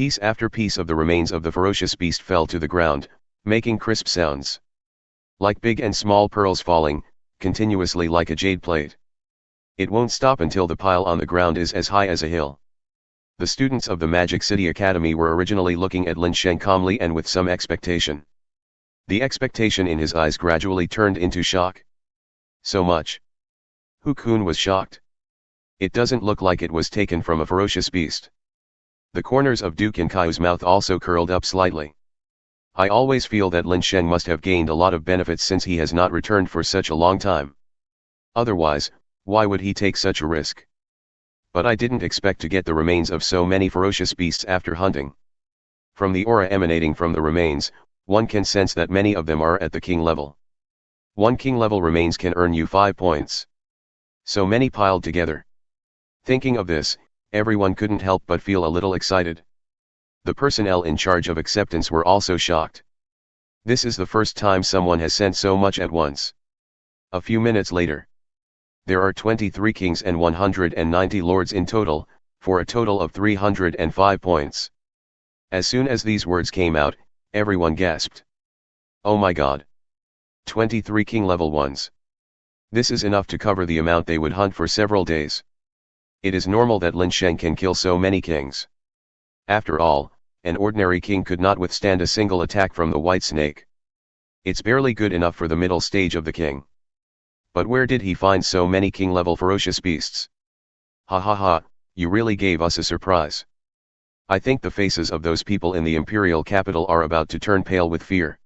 Piece after piece of the remains of the ferocious beast fell to the ground, making crisp sounds. Like big and small pearls falling, continuously like a jade plate. It won't stop until the pile on the ground is as high as a hill. The students of the Magic City Academy were originally looking at Lin Sheng calmly and with some expectation. The expectation in his eyes gradually turned into shock. So much. Hu-kun was shocked. It doesn't look like it was taken from a ferocious beast. The corners of Duke Inkai's mouth also curled up slightly. I always feel that Lin Sheng must have gained a lot of benefits since he has not returned for such a long time. Otherwise, why would he take such a risk? But I didn't expect to get the remains of so many ferocious beasts after hunting. From the aura emanating from the remains, one can sense that many of them are at the king level. One king level remains can earn you 5 points. So many piled together. Thinking of this, everyone couldn't help but feel a little excited. The personnel in charge of acceptance were also shocked. This is the first time someone has sent so much at once. A few minutes later. There are 23 kings and 190 lords in total, for a total of 305 points. As soon as these words came out, everyone gasped. Oh my god. 23 king level ones. This is enough to cover the amount they would hunt for several days. It is normal that Lin Sheng can kill so many kings. After all, an ordinary king could not withstand a single attack from the white snake. It's barely good enough for the middle stage of the king. But where did he find so many king-level ferocious beasts? Ha ha ha, you really gave us a surprise. I think the faces of those people in the imperial capital are about to turn pale with fear.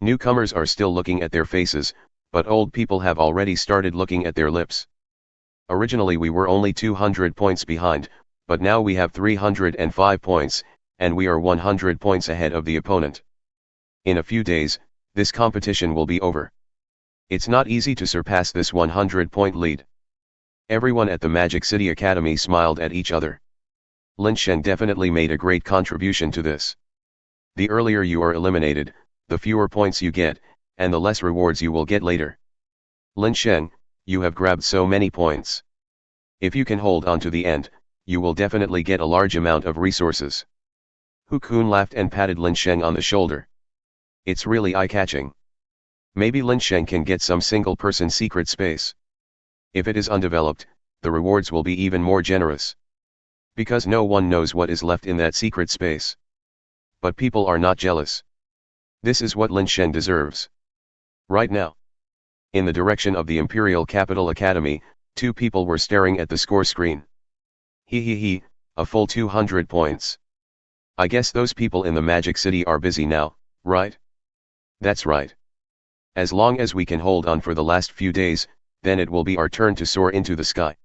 Newcomers are still looking at their faces, but old people have already started looking at their lips. Originally we were only 200 points behind, but now we have 305 points, and we are 100 points ahead of the opponent. In a few days, this competition will be over. It's not easy to surpass this 100-point lead. Everyone at the Magic City Academy smiled at each other. Lin Sheng definitely made a great contribution to this. The earlier you are eliminated, the fewer points you get, and the less rewards you will get later. Lin Sheng, you have grabbed so many points. If you can hold on to the end, you will definitely get a large amount of resources. Hu-kun laughed and patted Lin Sheng on the shoulder. It's really eye-catching. Maybe Lin Sheng can get some single-person secret space. If it is undeveloped, the rewards will be even more generous. Because no one knows what is left in that secret space. But people are not jealous. This is what Lin Sheng deserves. Right now. In the direction of the Imperial Capital Academy, 2 people were staring at the score screen. He, a full 200 points. I guess those people in the Magic City are busy now, right? That's right. As long as we can hold on for the last few days, then it will be our turn to soar into the sky.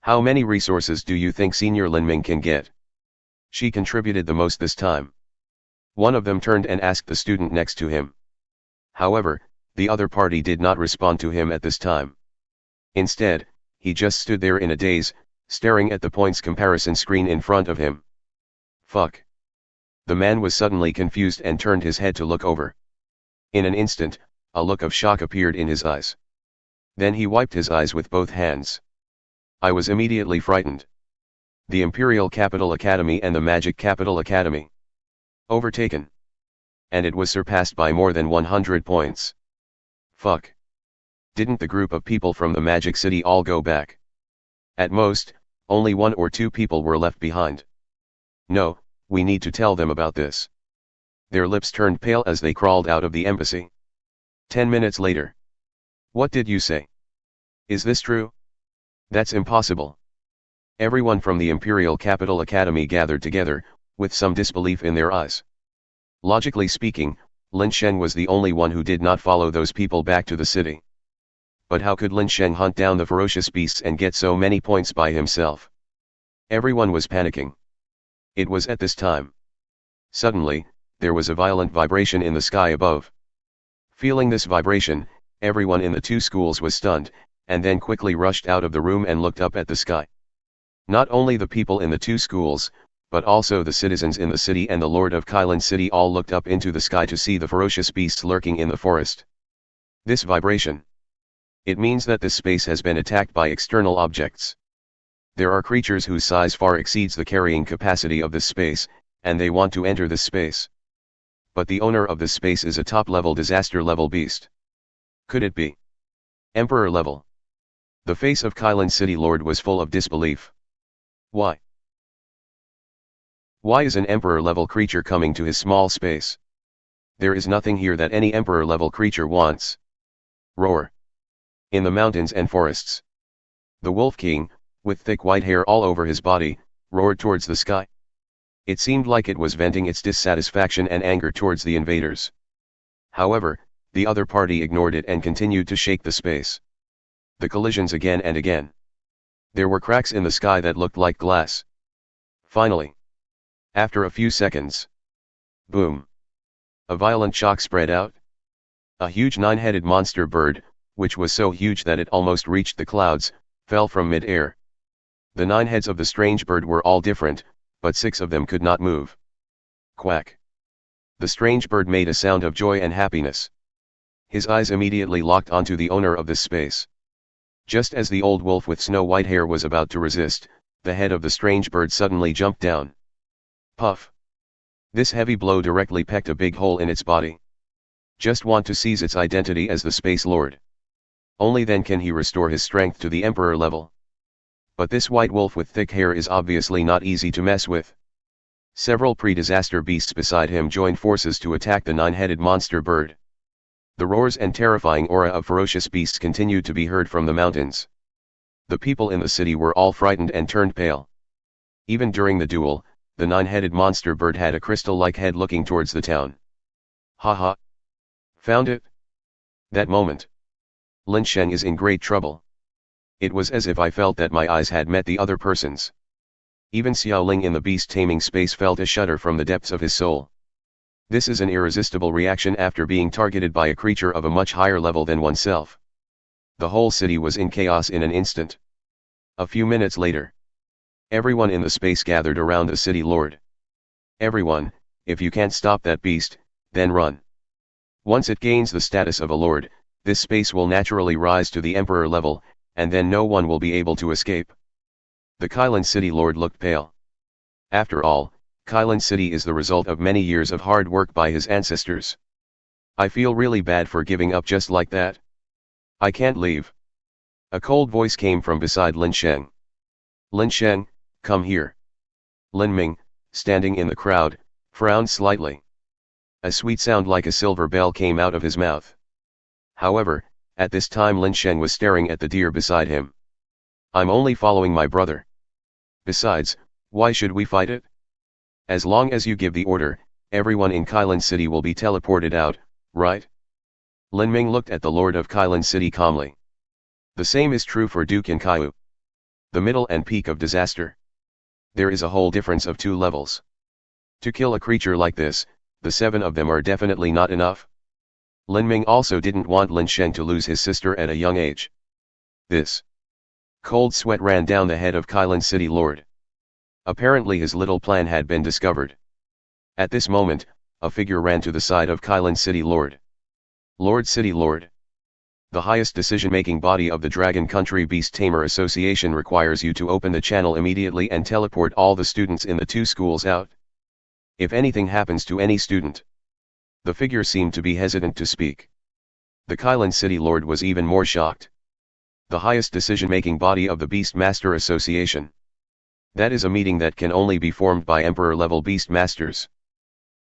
How many resources do you think Senior Lin Ming can get? She contributed the most this time. One of them turned and asked the student next to him. However, the other party did not respond to him at this time. Instead, he just stood there in a daze, staring at the points comparison screen in front of him. Fuck. The man was suddenly confused and turned his head to look over. In an instant, a look of shock appeared in his eyes. Then he wiped his eyes with both hands. I was immediately frightened. The Imperial Capital Academy and the Magic Capital Academy. Overtaken. And it was surpassed by more than 100 points. Fuck. Didn't the group of people from the Magic City all go back? At most, only 1 or 2 people were left behind. No, we need to tell them about this. Their lips turned pale as they crawled out of the embassy. 10 minutes later. What did you say? Is this true? That's impossible. Everyone from the Imperial Capital Academy gathered together, with some disbelief in their eyes. Logically speaking, Lin Sheng was the only one who did not follow those people back to the city. But how could Lin Sheng hunt down the ferocious beasts and get so many points by himself? Everyone was panicking. It was at this time. Suddenly, there was a violent vibration in the sky above. Feeling this vibration, everyone in the 2 schools was stunned, and then quickly rushed out of the room and looked up at the sky. Not only the people in the 2 schools, but also the citizens in the city and the Lord of Kailan City all looked up into the sky to see the ferocious beasts lurking in the forest. This vibration. It means that this space has been attacked by external objects. There are creatures whose size far exceeds the carrying capacity of this space, and they want to enter this space. But the owner of this space is a top-level disaster-level beast. Could it be Emperor level? The face of Kylan City Lord was full of disbelief. Why? Why is an Emperor-level creature coming to his small space? There is nothing here that any Emperor-level creature wants. Roar. In the mountains and forests, the Wolf King, with thick white hair all over his body, roared towards the sky. It seemed like it was venting its dissatisfaction and anger towards the invaders. However, the other party ignored it and continued to shake the space. The collisions again and again. There were cracks in the sky that looked like glass. Finally, after a few seconds, boom! A violent shock spread out. A huge 9-headed monster bird, which was so huge that it almost reached the clouds, fell from mid-air. The 9 heads of the strange bird were all different, but 6 of them could not move. Quack! The strange bird made a sound of joy and happiness. His eyes immediately locked onto the owner of this space. Just as the old wolf with snow-white hair was about to resist, the head of the strange bird suddenly jumped down. Puff! This heavy blow directly pecked a big hole in its body. Just want to seize its identity as the Space Lord. Only then can he restore his strength to the Emperor level. But this white wolf with thick hair is obviously not easy to mess with. Several pre-disaster beasts beside him joined forces to attack the 9-headed monster bird. The roars and terrifying aura of ferocious beasts continued to be heard from the mountains. The people in the city were all frightened and turned pale. Even during the duel, the 9-headed monster bird had a crystal-like head looking towards the town. Ha ha! Found it? That moment, Lin Sheng is in great trouble. It was as if I felt that my eyes had met the other person's. Even Xiao Ling in the beast-taming space felt a shudder from the depths of his soul. This is an irresistible reaction after being targeted by a creature of a much higher level than oneself. The whole city was in chaos in an instant. A few minutes later, everyone in the space gathered around the city lord. Everyone, if you can't stop that beast, then run. Once it gains the status of a lord, this space will naturally rise to the emperor level, and then no one will be able to escape. The Kylan City Lord looked pale. After all, Kylan City is the result of many years of hard work by his ancestors. I feel really bad for giving up just like that. I can't leave. A cold voice came from beside Lin Sheng. Lin Sheng, come here. Lin Ming, standing in the crowd, frowned slightly. A sweet sound like a silver bell came out of his mouth. However, at this time Lin Sheng was staring at the deer beside him. I'm only following my brother. Besides, why should we fight it? As long as you give the order, everyone in Kylan City will be teleported out, right? Lin Ming looked at the Lord of Kylan City calmly. The same is true for Duke and Kaiu. The middle and peak of disaster. There is a whole difference of 2 levels. To kill a creature like this, the 7 of them are definitely not enough. Lin Ming also didn't want Lin Sheng to lose his sister at a young age. This cold sweat ran down the head of Kylan City Lord. Apparently his little plan had been discovered. At this moment, a figure ran to the side of Kylan City Lord. Lord City Lord. The highest decision-making body of the Dragon Country Beast Tamer Association requires you to open the channel immediately and teleport all the students in the 2 schools out. If anything happens to any student. The figure seemed to be hesitant to speak. The Kylan City Lord was even more shocked. The highest decision-making body of the Beast Master Association. That is a meeting that can only be formed by Emperor-level Beast Masters.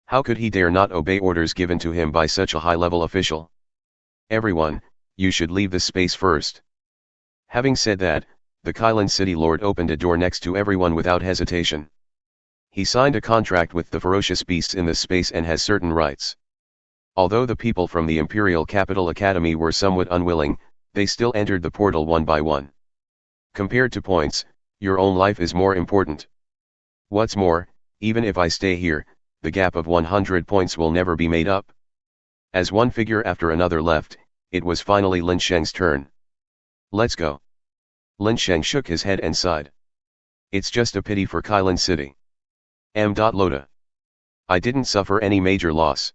How could he dare not obey orders given to him by such a high-level official? Everyone, you should leave this space first. Having said that, the Kylan City Lord opened a door next to everyone without hesitation. He signed a contract with the ferocious beasts in this space and has certain rights. Although the people from the Imperial Capital Academy were somewhat unwilling, they still entered the portal one by one. Compared to points, your own life is more important. What's more, even if I stay here, the gap of 100 points will never be made up. As one figure after another left, it was finally Lin Sheng's turn. Let's go. Lin Sheng shook his head and sighed. It's just a pity for Kylan City. Loda. I didn't suffer any major loss.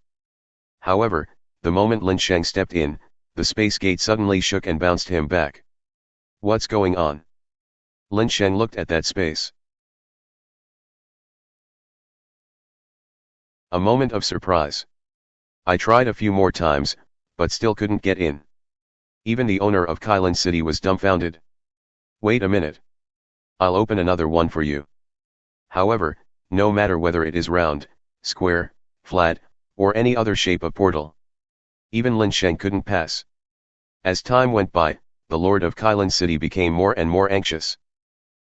However, the moment Lin Sheng stepped in, the space gate suddenly shook and bounced him back. What's going on? Lin Sheng looked at that space. A moment of surprise. I tried a few more times, but still couldn't get in. Even the owner of Kylan City was dumbfounded. Wait a minute. I'll open another one for you. However, no matter whether it is round, square, flat, or any other shape of portal, even Lin Sheng couldn't pass. As time went by, the Lord of Kylan City became more and more anxious.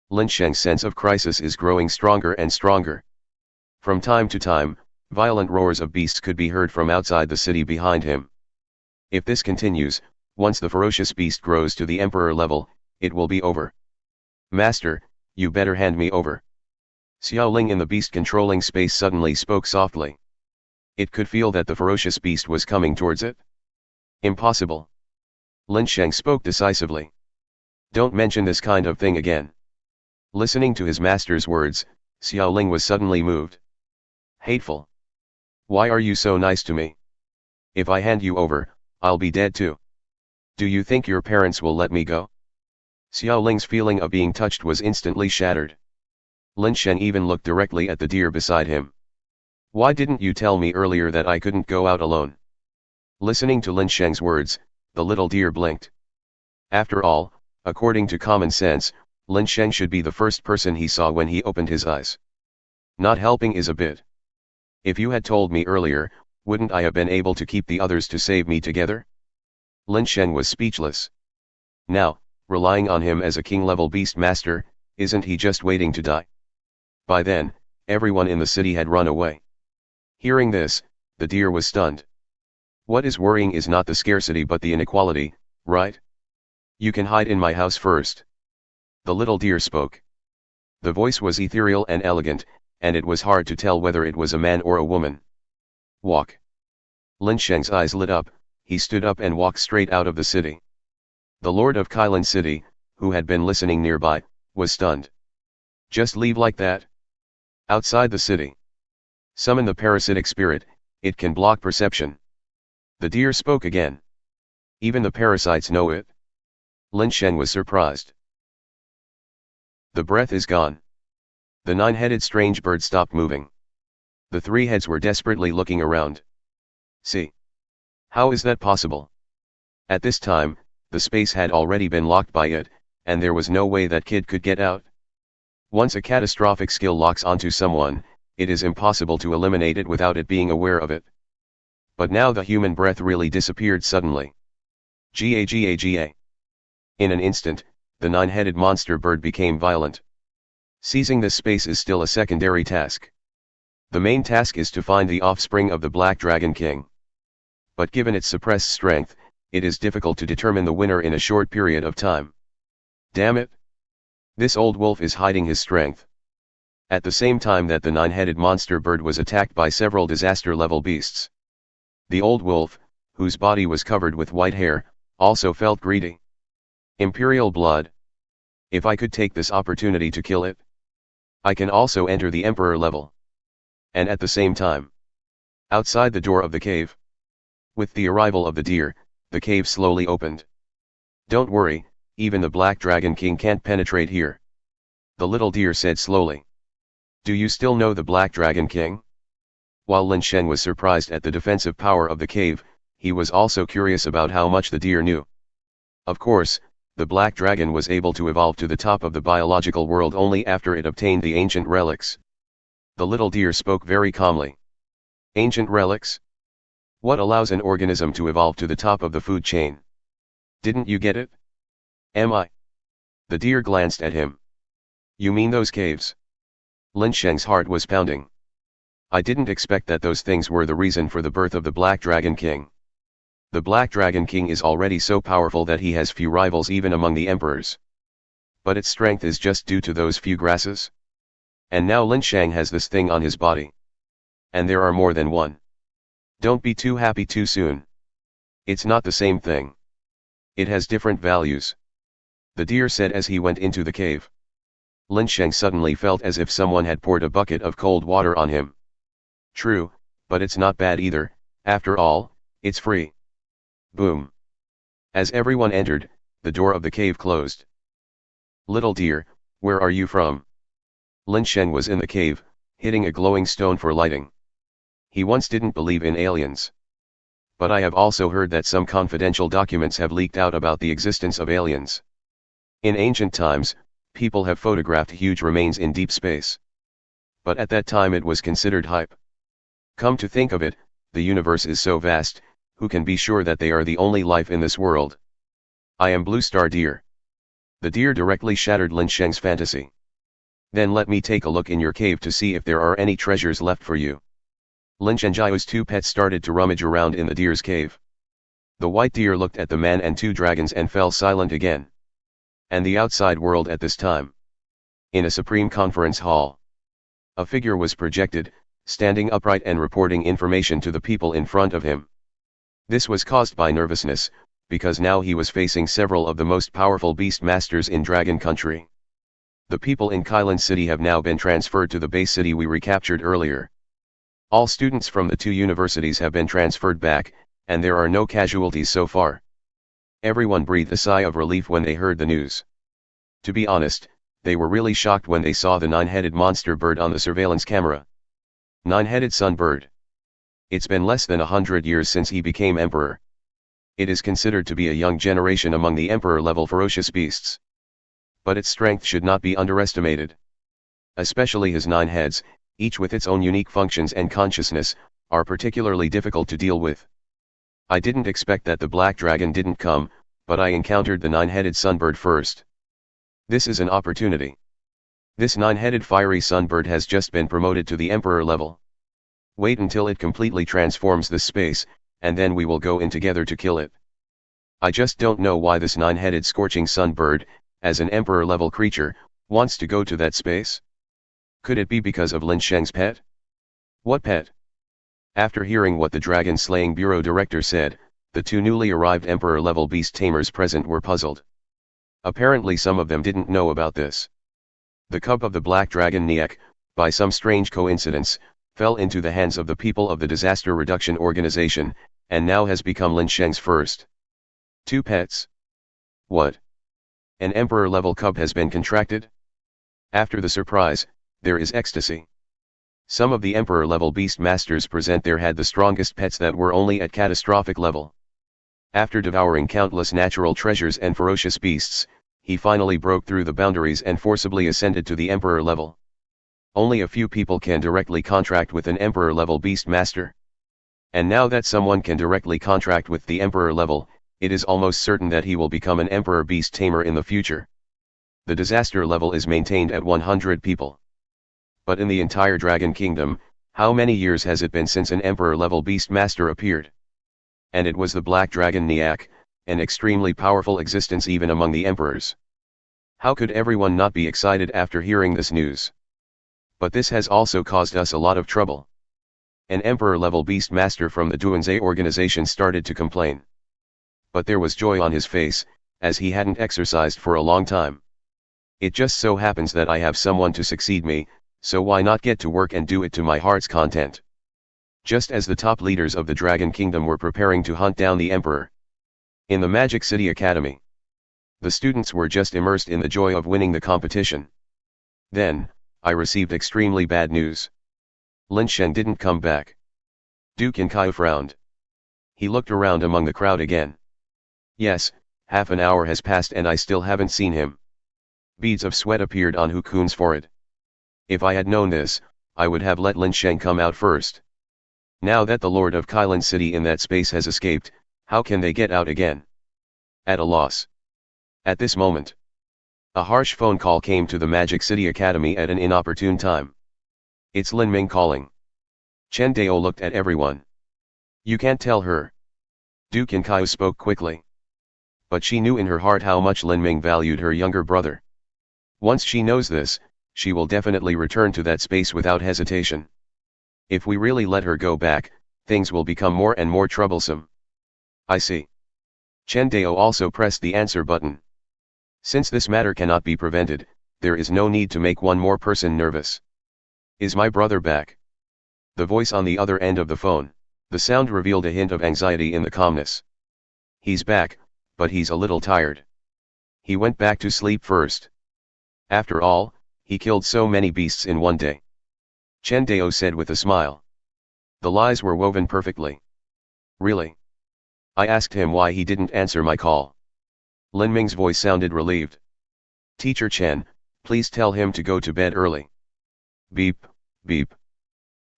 Lin Sheng's sense of crisis is growing stronger and stronger. From time to time, violent roars of beasts could be heard from outside the city behind him. If this continues, once the ferocious beast grows to the emperor level, it will be over. Master, you better hand me over. Xiao Ling in the beast-controlling space suddenly spoke softly. It could feel that the ferocious beast was coming towards it. Impossible. Lin Sheng spoke decisively. Don't mention this kind of thing again. Listening to his master's words, Xiao Ling was suddenly moved. Hateful. Why are you so nice to me? If I hand you over, I'll be dead too. Do you think your parents will let me go? Xiao Ling's feeling of being touched was instantly shattered. Lin Sheng even looked directly at the deer beside him. Why didn't you tell me earlier that I couldn't go out alone? Listening to Lin Sheng's words, the little deer blinked. After all, according to common sense, Lin Sheng should be the first person he saw when he opened his eyes. Not helping is a bit. If you had told me earlier, wouldn't I have been able to keep the others to save me together? Lin Sheng was speechless. Now, relying on him as a king-level beast master, isn't he just waiting to die? By then, everyone in the city had run away. Hearing this, the deer was stunned. What is worrying is not the scarcity but the inequality, right? You can hide in my house first. The little deer spoke. The voice was ethereal and elegant, and it was hard to tell whether it was a man or a woman. Walk. Lin Sheng's eyes lit up, he stood up and walked straight out of the city. The Lord of Kylan City, who had been listening nearby, was stunned. Just leave like that? Outside the city. Summon the parasitic spirit, it can block perception. The deer spoke again. Even the parasites know it. Lin Sheng was surprised. The breath is gone. The nine-headed strange bird stopped moving. The three heads were desperately looking around. See. How is that possible? At this time, the space had already been locked by it, and there was no way that kid could get out. Once a catastrophic skill locks onto someone, it is impossible to eliminate it without it being aware of it. But now the human breath really disappeared suddenly. Ga. In an instant, the nine-headed monster bird became violent. Seizing this space is still a secondary task. The main task is to find the offspring of the Black Dragon King. But given its suppressed strength, it is difficult to determine the winner in a short period of time. Damn it! This old wolf is hiding his strength. At the same time that the nine-headed monster bird was attacked by several disaster-level beasts. The old wolf, whose body was covered with white hair, also felt greedy. Imperial blood. If I could take this opportunity to kill it, I can also enter the emperor level. And at the same time, outside the door of the cave. With the arrival of the deer, the cave slowly opened. Don't worry, even the Black Dragon King can't penetrate here. The little deer said slowly. Do you still know the Black Dragon King? While Lin Sheng was surprised at the defensive power of the cave, he was also curious about how much the deer knew. Of course, the Black Dragon was able to evolve to the top of the biological world only after it obtained the ancient relics. The little deer spoke very calmly. Ancient relics? What allows an organism to evolve to the top of the food chain? Didn't you get it? Am I? The deer glanced at him. You mean those caves? Lin Sheng's heart was pounding. I didn't expect that those things were the reason for the birth of the Black Dragon King. The Black Dragon King is already so powerful that he has few rivals even among the emperors. But its strength is just due to those few grasses? And now Lin Sheng has this thing on his body. And there are more than one. Don't be too happy too soon. It's not the same thing. It has different values. The deer said as he went into the cave. Lin Sheng suddenly felt as if someone had poured a bucket of cold water on him. True, but it's not bad either, after all, it's free. Boom. As everyone entered, the door of the cave closed. Little deer, where are you from? Lin Sheng was in the cave, hitting a glowing stone for lighting. He once didn't believe in aliens. But I have also heard that some confidential documents have leaked out about the existence of aliens. In ancient times, people have photographed huge remains in deep space. But at that time it was considered hype. Come to think of it, the universe is so vast, who can be sure that they are the only life in this world? I am Blue Star Deer. The deer directly shattered Lin Sheng's fantasy. Then let me take a look in your cave to see if there are any treasures left for you. Lin Shengjiao's two pets started to rummage around in the deer's cave. The white deer looked at the man and two dragons and fell silent again. And the outside world at this time. In a supreme conference hall. A figure was projected, standing upright and reporting information to the people in front of him. This was caused by nervousness, because now he was facing several of the most powerful beast masters in Dragon Country. The people in Kylin City have now been transferred to the base city we recaptured earlier. All students from the two universities have been transferred back, and there are no casualties so far. Everyone breathed a sigh of relief when they heard the news. To be honest, they were really shocked when they saw the nine-headed monster bird on the surveillance camera. Nine-headed sun bird. It's been less than 100 years since he became emperor. It is considered to be a young generation among the emperor-level ferocious beasts. But its strength should not be underestimated. Especially his 9 heads, each with its own unique functions and consciousness, are particularly difficult to deal with. I didn't expect that the black dragon didn't come, but I encountered the 9-headed sunbird first. This is an opportunity. This 9-headed fiery sunbird has just been promoted to the emperor level. Wait until it completely transforms this space, and then we will go in together to kill it. I just don't know why this 9-headed scorching sunbird, as an emperor level creature, wants to go to that space. Could it be because of Lin Sheng's pet? What pet? After hearing what the Dragon Slaying Bureau director said, the two newly arrived emperor level beast tamers present were puzzled. Apparently some of them didn't know about this. The cub of the black dragon Niek, by some strange coincidence, fell into the hands of the people of the Disaster Reduction Organization, and now has become Lin Sheng's first. 2 pets? What? An emperor-level cub has been contracted? After the surprise, there is ecstasy. Some of the emperor-level beast masters present there had the strongest pets that were only at catastrophic level. After devouring countless natural treasures and ferocious beasts, he finally broke through the boundaries and forcibly ascended to the emperor level. Only a few people can directly contract with an emperor level beast master. And now that someone can directly contract with the emperor level, it is almost certain that he will become an emperor beast tamer in the future. The disaster level is maintained at 100 people. But in the entire Dragon Kingdom, how many years has it been since an emperor level beast master appeared? And it was the black dragon Niak, an extremely powerful existence even among the emperors. How could everyone not be excited after hearing this news? But this has also caused us a lot of trouble. An emperor-level beast master from the Duanzhe organization started to complain. But there was joy on his face, as he hadn't exercised for a long time. It just so happens that I have someone to succeed me, so why not get to work and do it to my heart's content? Just as the top leaders of the Dragon Kingdom were preparing to hunt down the Emperor. In the Magic City Academy, the students were just immersed in the joy of winning the competition. Then, I received extremely bad news. Lin Sheng didn't come back. Du Qinkai frowned. He looked around among the crowd again. Yes, half an hour has passed and I still haven't seen him. Beads of sweat appeared on Hu Kun's forehead. If I had known this, I would have let Lin Sheng come out first. Now that the Lord of Kylin City in that space has escaped, how can they get out again? At a loss. At this moment, a harsh phone call came to the Magic City Academy at an inopportune time. It's Lin Ming calling. Chen Dao looked at everyone. You can't tell her. Du Qinkai spoke quickly. But she knew in her heart how much Lin Ming valued her younger brother. Once she knows this, she will definitely return to that space without hesitation. If we really let her go back, things will become more and more troublesome. I see. Chen Dao also pressed the answer button. Since this matter cannot be prevented, there is no need to make one more person nervous. Is my brother back? The voice on the other end of the phone, the sound revealed a hint of anxiety in the calmness. He's back, but he's a little tired. He went back to sleep first. After all, he killed so many beasts in one day. Chen Dao said with a smile. The lies were woven perfectly. Really? I asked him why he didn't answer my call. Lin Ming's voice sounded relieved. Teacher Chen, please tell him to go to bed early. Beep, beep.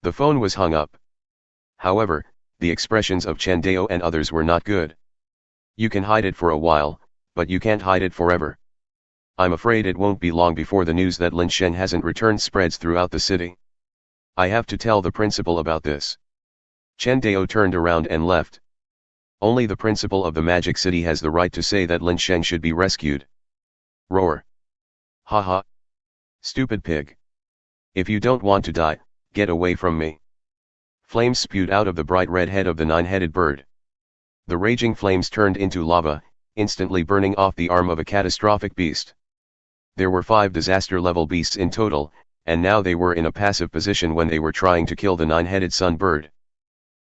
The phone was hung up. However, the expressions of Chen Dao and others were not good. You can hide it for a while, but you can't hide it forever. I'm afraid it won't be long before the news that Lin Sheng hasn't returned spreads throughout the city. I have to tell the principal about this. Chen Dao turned around and left. Only the principal of the Magic City has the right to say that Lin Sheng should be rescued. Roar. Ha ha. Stupid pig. If you don't want to die, get away from me. Flames spewed out of the bright red head of the nine-headed bird. The raging flames turned into lava, instantly burning off the arm of a catastrophic beast. There were 5 disaster-level beasts in total, and now they were in a passive position when they were trying to kill the nine-headed sunbird.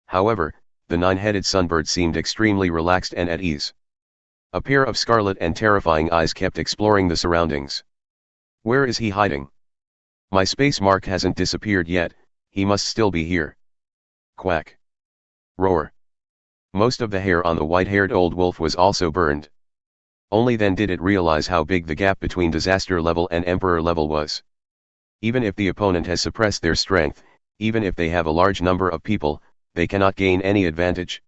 However, the nine-headed sunbird seemed extremely relaxed and at ease. A pair of scarlet and terrifying eyes kept exploring the surroundings. Where is he hiding? My space mark hasn't disappeared yet, he must still be here. Quack. Roar. Most of the hair on the white-haired old wolf was also burned. Only then did it realize how big the gap between disaster level and emperor level was. Even if the opponent has suppressed their strength, even if they have a large number of people, they cannot gain any advantage.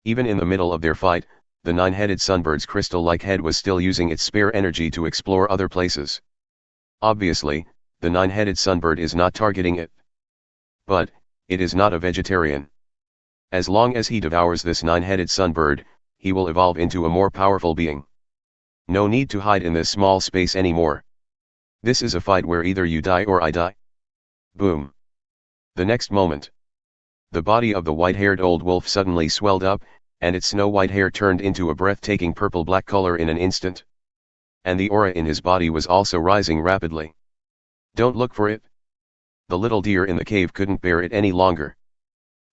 Even in the middle of their fight, the nine-headed sunbird's crystal-like head was still using its spare energy to explore other places. Obviously, the nine-headed sunbird is not targeting it. But, it is not a vegetarian. As long as he devours this nine-headed sunbird, he will evolve into a more powerful being. No need to hide in this small space anymore. This is a fight where either you die or I die. Boom. The next moment, the body of the white-haired old wolf suddenly swelled up, and its snow-white hair turned into a breathtaking purple-black color in an instant. And the aura in his body was also rising rapidly. Don't look for it. The little deer in the cave couldn't bear it any longer.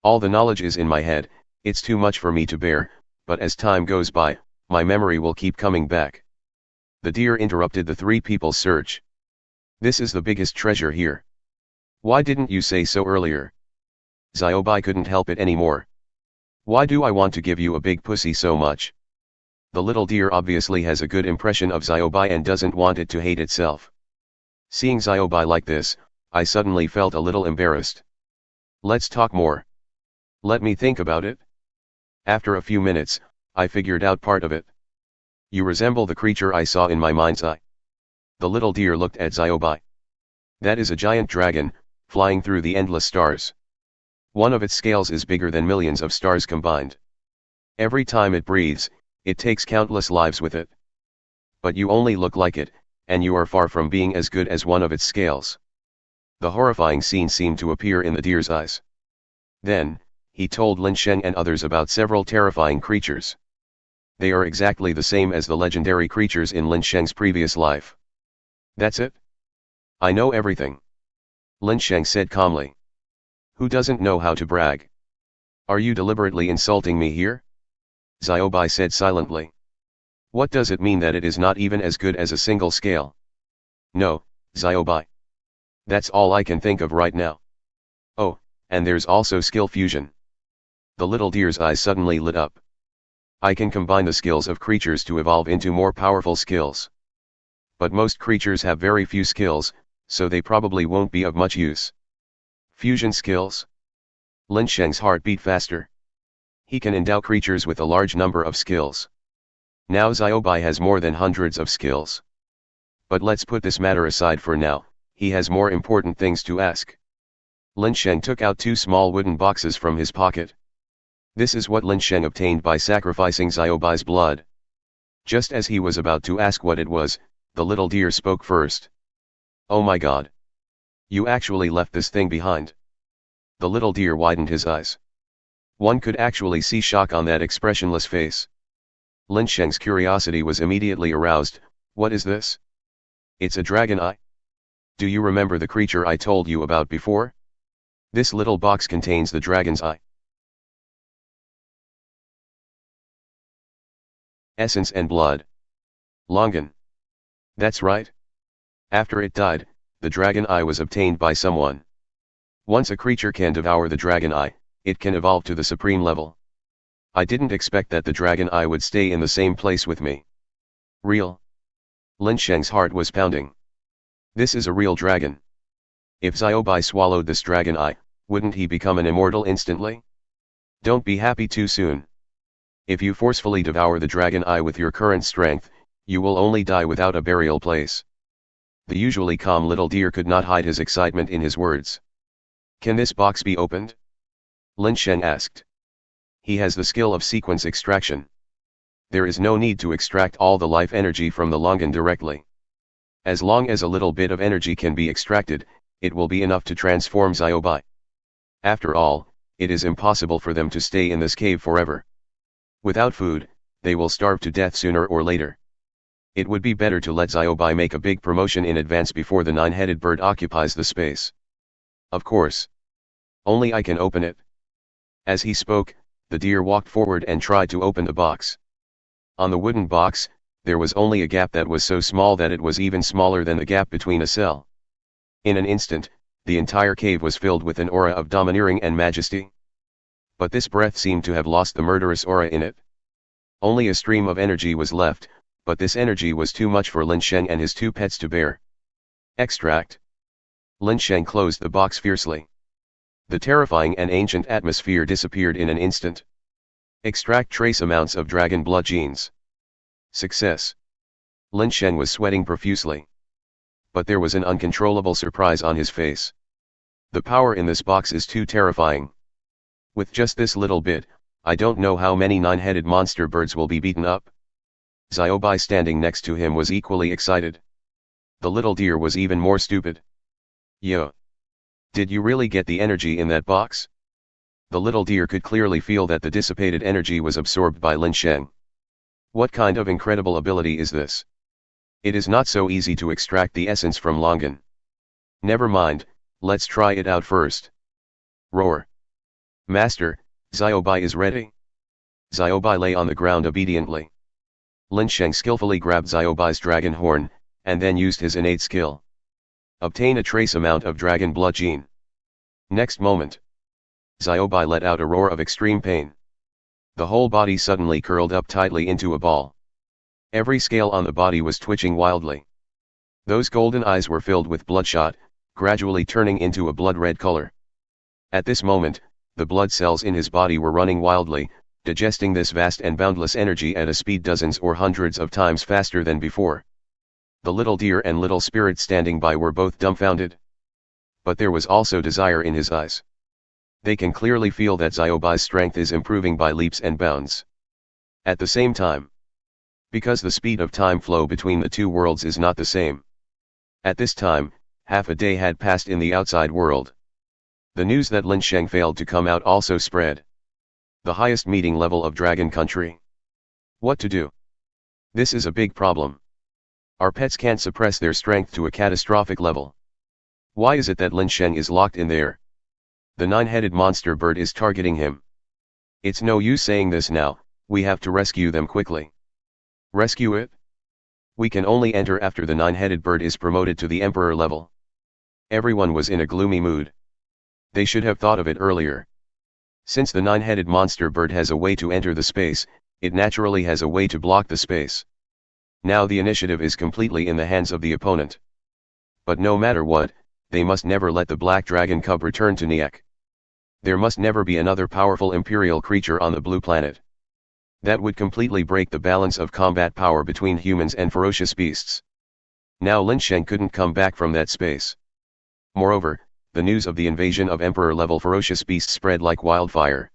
All the knowledge is in my head, it's too much for me to bear, but as time goes by, my memory will keep coming back. The deer interrupted the 3 people's search. This is the biggest treasure here. Why didn't you say so earlier? Xiaobai couldn't help it anymore. Why do I want to give you a big pussy so much? The little deer obviously has a good impression of Xiaobai and doesn't want it to hate itself. Seeing Xiaobai like this, I suddenly felt a little embarrassed. Let's talk more. Let me think about it. After a few minutes, I figured out part of it. You resemble the creature I saw in my mind's eye. The little deer looked at Xiaobai. That is a giant dragon, flying through the endless stars. One of its scales is bigger than millions of stars combined. Every time it breathes, it takes countless lives with it. But you only look like it, and you are far from being as good as one of its scales. The horrifying scene seemed to appear in the deer's eyes. Then, he told Lin Sheng and others about several terrifying creatures. They are exactly the same as the legendary creatures in Lin Sheng's previous life. That's it? I know everything. Lin Sheng said calmly. Who doesn't know how to brag? Are you deliberately insulting me here? Xiaobai said silently. What does it mean that it is not even as good as a single scale? No, Xiaobai. That's all I can think of right now. Oh, and there's also skill fusion. The little deer's eyes suddenly lit up. I can combine the skills of creatures to evolve into more powerful skills. But most creatures have very few skills, so they probably won't be of much use. Fusion skills? Lin Sheng's heart beat faster. He can endow creatures with a large number of skills. Now Xiaobai has more than hundreds of skills. But let's put this matter aside for now, he has more important things to ask. Lin Sheng took out 2 small wooden boxes from his pocket. This is what Lin Sheng obtained by sacrificing Xiaobai's blood. Just as he was about to ask what it was, the little deer spoke first. Oh my god. You actually left this thing behind. The little deer widened his eyes. One could actually see shock on that expressionless face. Lin Sheng's curiosity was immediately aroused. What is this? It's a dragon eye. Do you remember the creature I told you about before? This little box contains the dragon's eye. Essence and blood. Longan. That's right. After it died, the dragon eye was obtained by someone. Once a creature can devour the dragon eye, it can evolve to the supreme level. I didn't expect that the dragon eye would stay in the same place with me. Real? Lin Sheng's heart was pounding. This is a real dragon. If Xiaobai swallowed this dragon eye, wouldn't he become an immortal instantly? Don't be happy too soon. If you forcefully devour the dragon eye with your current strength, you will only die without a burial place. The usually calm little deer could not hide his excitement in his words. Can this box be opened? Lin Sheng asked. He has the skill of sequence extraction. There is no need to extract all the life energy from the Longan directly. As long as a little bit of energy can be extracted, it will be enough to transform Xiaobai. After all, it is impossible for them to stay in this cave forever. Without food, they will starve to death sooner or later. It would be better to let Xiaobai make a big promotion in advance before the nine-headed bird occupies the space. Of course. Only I can open it. As he spoke, the deer walked forward and tried to open the box. On the wooden box, there was only a gap that was so small that it was even smaller than the gap between a cell. In an instant, the entire cave was filled with an aura of domineering and majesty. But this breath seemed to have lost the murderous aura in it. Only a stream of energy was left, but this energy was too much for Lin Sheng and his two pets to bear. Extract. Lin Sheng closed the box fiercely. The terrifying and ancient atmosphere disappeared in an instant. Extract trace amounts of dragon blood genes. Success. Lin Sheng was sweating profusely. But there was an uncontrollable surprise on his face. The power in this box is too terrifying. With just this little bit, I don't know how many nine-headed monster birds will be beaten up. Xiaobai standing next to him was equally excited. The little deer was even more stupid. Yo! Did you really get the energy in that box? The little deer could clearly feel that the dissipated energy was absorbed by Lin Sheng. What kind of incredible ability is this? It is not so easy to extract the essence from Longan. Never mind, let's try it out first. Roar! Master, Xiaobai is ready. Xiaobai lay on the ground obediently. Lin Sheng skillfully grabbed Xiaobai's dragon horn, and then used his innate skill. Obtain a trace amount of dragon blood gene. Next moment, Xiaobai let out a roar of extreme pain. The whole body suddenly curled up tightly into a ball. Every scale on the body was twitching wildly. Those golden eyes were filled with bloodshot, gradually turning into a blood-red color. At this moment, the blood cells in his body were running wildly, digesting this vast and boundless energy at a speed dozens or hundreds of times faster than before. The little deer and little spirit standing by were both dumbfounded. But there was also desire in his eyes. They can clearly feel that Xiaobai's strength is improving by leaps and bounds. At the same time, because the speed of time flow between the two worlds is not the same. At this time, half a day had passed in the outside world. The news that Lin Sheng failed to come out also spread. The highest meeting level of Dragon Country. What to do? This is a big problem. Our pets can't suppress their strength to a catastrophic level. Why is it that Lin Sheng is locked in there? The nine-headed monster bird is targeting him. It's no use saying this now, we have to rescue them quickly. Rescue it? We can only enter after the nine-headed bird is promoted to the emperor level. Everyone was in a gloomy mood. They should have thought of it earlier. Since the nine-headed monster bird has a way to enter the space, it naturally has a way to block the space. Now the initiative is completely in the hands of the opponent. But no matter what, they must never let the black dragon cub return to Niek. There must never be another powerful imperial creature on the blue planet. That would completely break the balance of combat power between humans and ferocious beasts. Now Lin Sheng couldn't come back from that space. Moreover, the news of the invasion of emperor-level ferocious beasts spread like wildfire.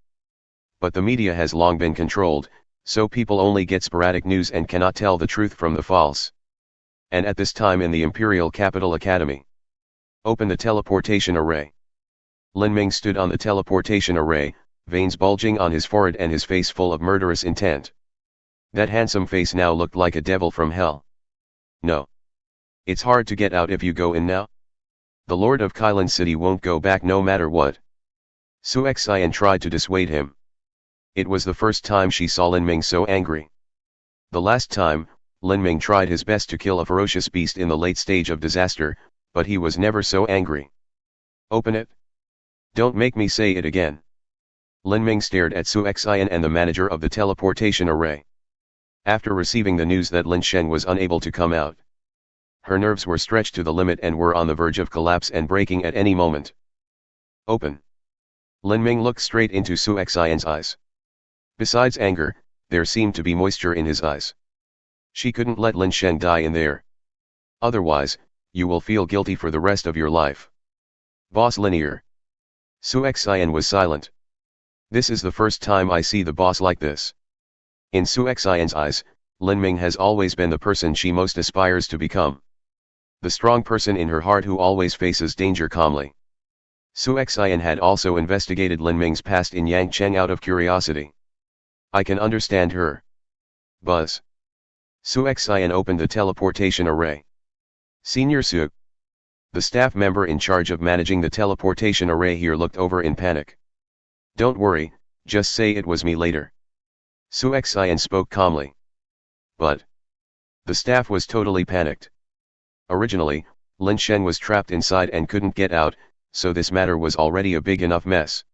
But the media has long been controlled, so people only get sporadic news and cannot tell the truth from the false. And at this time in the Imperial Capital Academy. Open the teleportation array. Lin Ming stood on the teleportation array, veins bulging on his forehead and his face full of murderous intent. That handsome face now looked like a devil from hell. No. It's hard to get out if you go in now. The Lord of Kailan City won't go back no matter what. Su Xian tried to dissuade him. It was the first time she saw Lin Ming so angry. The last time, Lin Ming tried his best to kill a ferocious beast in the late stage of disaster, but he was never so angry. Open it. Don't make me say it again. Lin Ming stared at Su Xian and the manager of the teleportation array. After receiving the news that Lin Sheng was unable to come out, her nerves were stretched to the limit and were on the verge of collapse and breaking at any moment. Open. Lin Ming looked straight into Su Xian's eyes. Besides anger, there seemed to be moisture in his eyes. She couldn't let Lin Sheng die in there. Otherwise, you will feel guilty for the rest of your life. Boss Linear. Su Xian was silent. This is the first time I see the boss like this. In Su Xian's eyes, Lin Ming has always been the person she most aspires to become. The strong person in her heart who always faces danger calmly. Su Xian had also investigated Lin Ming's past in Yangcheng out of curiosity. I can understand her. Buzz. Su Xian opened the teleportation array. Senior Su. The staff member in charge of managing the teleportation array here looked over in panic. Don't worry, just say it was me later. Su Xian spoke calmly. But the staff was totally panicked. Originally, Lin Sheng was trapped inside and couldn't get out, so this matter was already a big enough mess.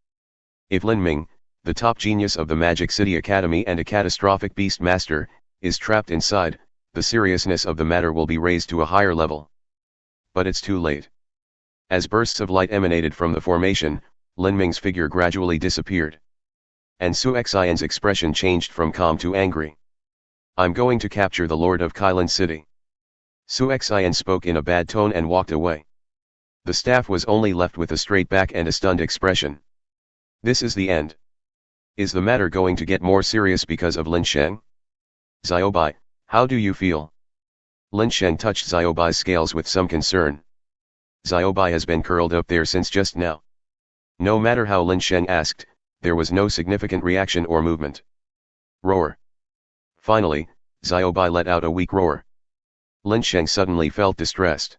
If Lin Ming, the top genius of the Magic City Academy and a catastrophic beast master, is trapped inside, the seriousness of the matter will be raised to a higher level. But it's too late. As bursts of light emanated from the formation, Lin Ming's figure gradually disappeared. And Su Xian's expression changed from calm to angry. I'm going to capture the Lord of Kailan City. Su Xian spoke in a bad tone and walked away. The staff was only left with a straight back and a stunned expression. This is the end. Is the matter going to get more serious because of Lin Sheng? Xiaobai, how do you feel? Lin Sheng touched Xiaobai's scales with some concern. Xiaobai has been curled up there since just now. No matter how Lin Sheng asked, there was no significant reaction or movement. Roar. Finally, Xiaobai let out a weak roar. Lin Sheng suddenly felt distressed.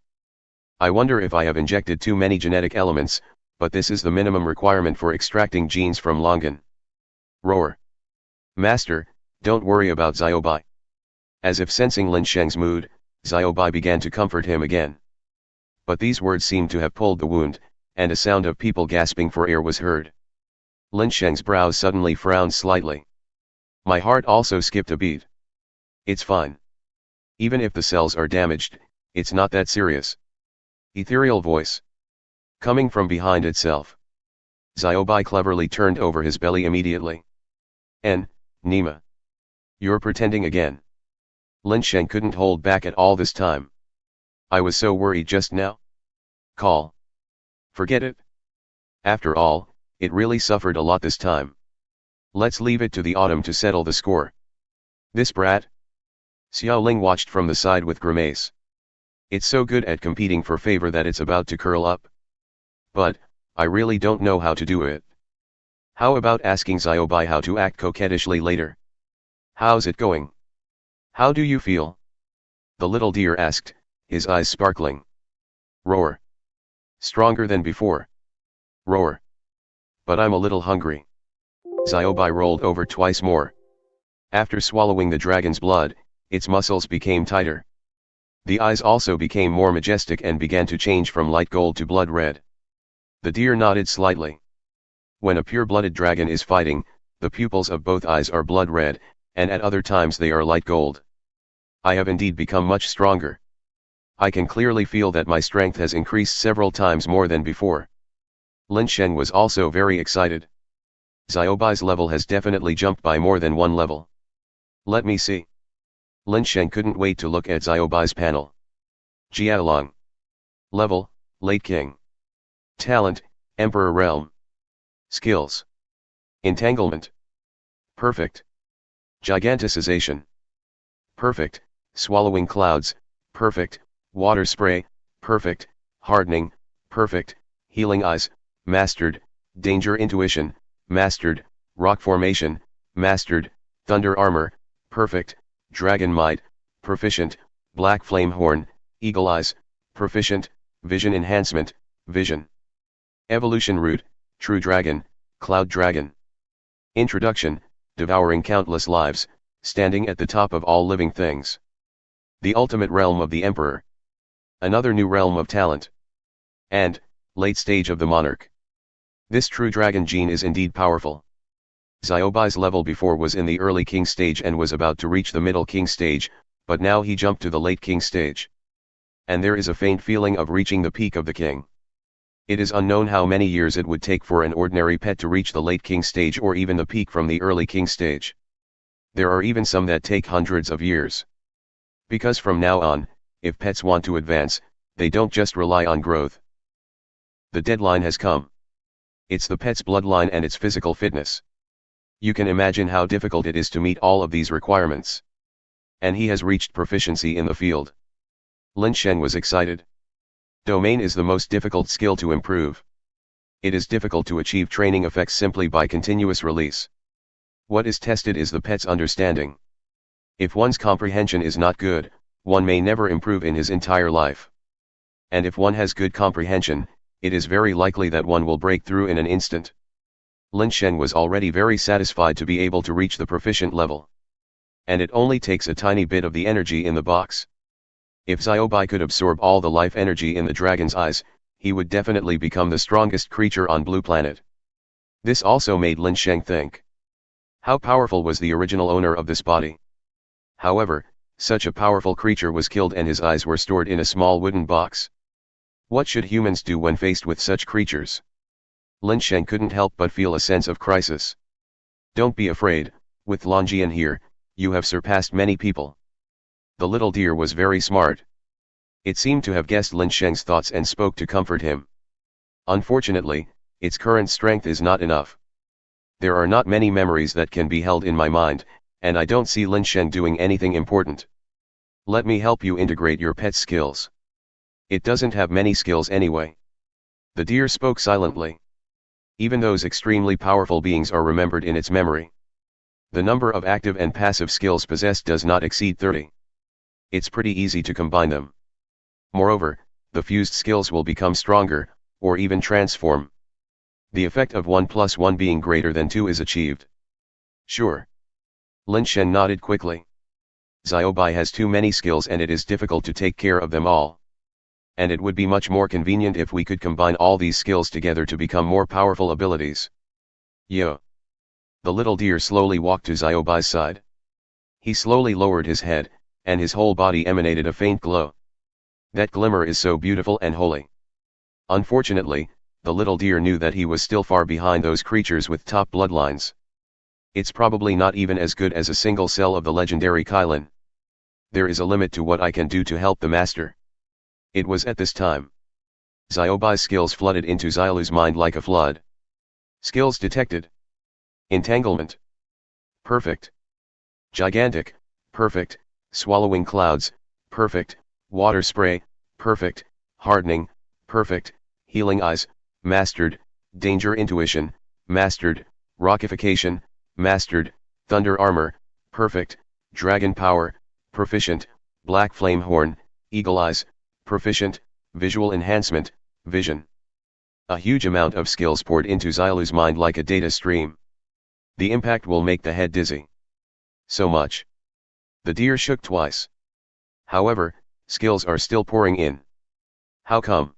I wonder if I have injected too many genetic elements, but this is the minimum requirement for extracting genes from Longan. Roar. Master, don't worry about Xiaobai. As if sensing Lin Sheng's mood, Xiaobai began to comfort him again. But these words seemed to have pulled the wound, and a sound of people gasping for air was heard. Lin Sheng's brows suddenly frowned slightly. My heart also skipped a beat. It's fine. Even if the cells are damaged, it's not that serious. Ethereal voice. Coming from behind itself. Xiaobai cleverly turned over his belly immediately. Nima. You're pretending again. Lin Sheng couldn't hold back at all this time. I was so worried just now. Call. Forget it. After all, it really suffered a lot this time. Let's leave it to the autumn to settle the score. This brat? Xiao Ling watched from the side with grimace. It's so good at competing for favor that it's about to curl up. But, I really don't know how to do it. How about asking Xiaobai how to act coquettishly later? How's it going? How do you feel? The little deer asked, his eyes sparkling. Roar. Stronger than before. Roar. But I'm a little hungry. Xiaobai rolled over twice more. After swallowing the dragon's blood, its muscles became tighter. The eyes also became more majestic and began to change from light gold to blood red. The deer nodded slightly. When a pure-blooded dragon is fighting, the pupils of both eyes are blood red, and at other times they are light gold. I have indeed become much stronger. I can clearly feel that my strength has increased several times more than before. Lin Sheng was also very excited. Xiaobai's level has definitely jumped by more than one level. Let me see. Lin Sheng couldn't wait to look at Xiaobai's panel. Jialong. Level, Late King. Talent, Emperor Realm. Skills. Entanglement. Perfect. Giganticization. Perfect. Swallowing clouds, perfect. Water spray, perfect. Hardening, perfect. Healing eyes, mastered. Danger intuition, mastered. Rock formation, mastered. Thunder armor, perfect. Dragon might, proficient. Black flame horn, eagle eyes, proficient. Vision enhancement, vision. Evolution root, true dragon, cloud dragon. Introduction, devouring countless lives, standing at the top of all living things. The ultimate realm of the emperor. Another new realm of talent. And, late stage of the monarch. This true dragon gene is indeed powerful. Xiaobai's level before was in the early king stage and was about to reach the middle king stage, but now he jumped to the late king stage. And there is a faint feeling of reaching the peak of the king. It is unknown how many years it would take for an ordinary pet to reach the late king stage or even the peak from the early king stage. There are even some that take hundreds of years. Because from now on, if pets want to advance, they don't just rely on growth. The deadline has come. It's the pet's bloodline and its physical fitness. You can imagine how difficult it is to meet all of these requirements. And he has reached proficiency in the field. Lin Shen was excited. Domain is the most difficult skill to improve. It is difficult to achieve training effects simply by continuous release. What is tested is the pet's understanding. If one's comprehension is not good, one may never improve in his entire life. And if one has good comprehension, it is very likely that one will break through in an instant. Lin Shen was already very satisfied to be able to reach the proficient level. And it only takes a tiny bit of the energy in the box. If Xiaobai could absorb all the life energy in the dragon's eyes, he would definitely become the strongest creature on Blue Planet. This also made Lin Shen think. How powerful was the original owner of this body? However, such a powerful creature was killed and his eyes were stored in a small wooden box. What should humans do when faced with such creatures? Lin Shen couldn't help but feel a sense of crisis. Don't be afraid, with Longjian here, you have surpassed many people. The little deer was very smart. It seemed to have guessed Lin Shen's thoughts and spoke to comfort him. Unfortunately, its current strength is not enough. There are not many memories that can be held in my mind, and I don't see Lin Shen doing anything important. Let me help you integrate your pet's skills. It doesn't have many skills anyway. The deer spoke silently. Even those extremely powerful beings are remembered in its memory. The number of active and passive skills possessed does not exceed 30. It's pretty easy to combine them. Moreover, the fused skills will become stronger, or even transform. The effect of 1 plus 1 being greater than 2 is achieved. Sure. Lin Shen nodded quickly. Xiaobai has too many skills and it is difficult to take care of them all. And it would be much more convenient if we could combine all these skills together to become more powerful abilities. Yo. The little deer slowly walked to Xiaobai's side. He slowly lowered his head, and his whole body emanated a faint glow. That glimmer is so beautiful and holy. Unfortunately, the little deer knew that he was still far behind those creatures with top bloodlines. It's probably not even as good as a single cell of the legendary Kylin. There is a limit to what I can do to help the master. It was at this time. Xiaobai's skills flooded into Xiaolu's mind like a flood. Skills detected. Entanglement. Perfect. Gigantic, perfect. Swallowing clouds, perfect. Water spray, perfect. Hardening, perfect. Healing eyes, mastered. Danger intuition, mastered. Rockification, mastered. Thunder armor, perfect. Dragon power, proficient. Black flame horn, eagle eyes, proficient. Visual enhancement, vision. A huge amount of skills poured into Xiaolu's mind like a data stream. The impact will make the head dizzy. So much. The deer shook twice. However, skills are still pouring in. How come?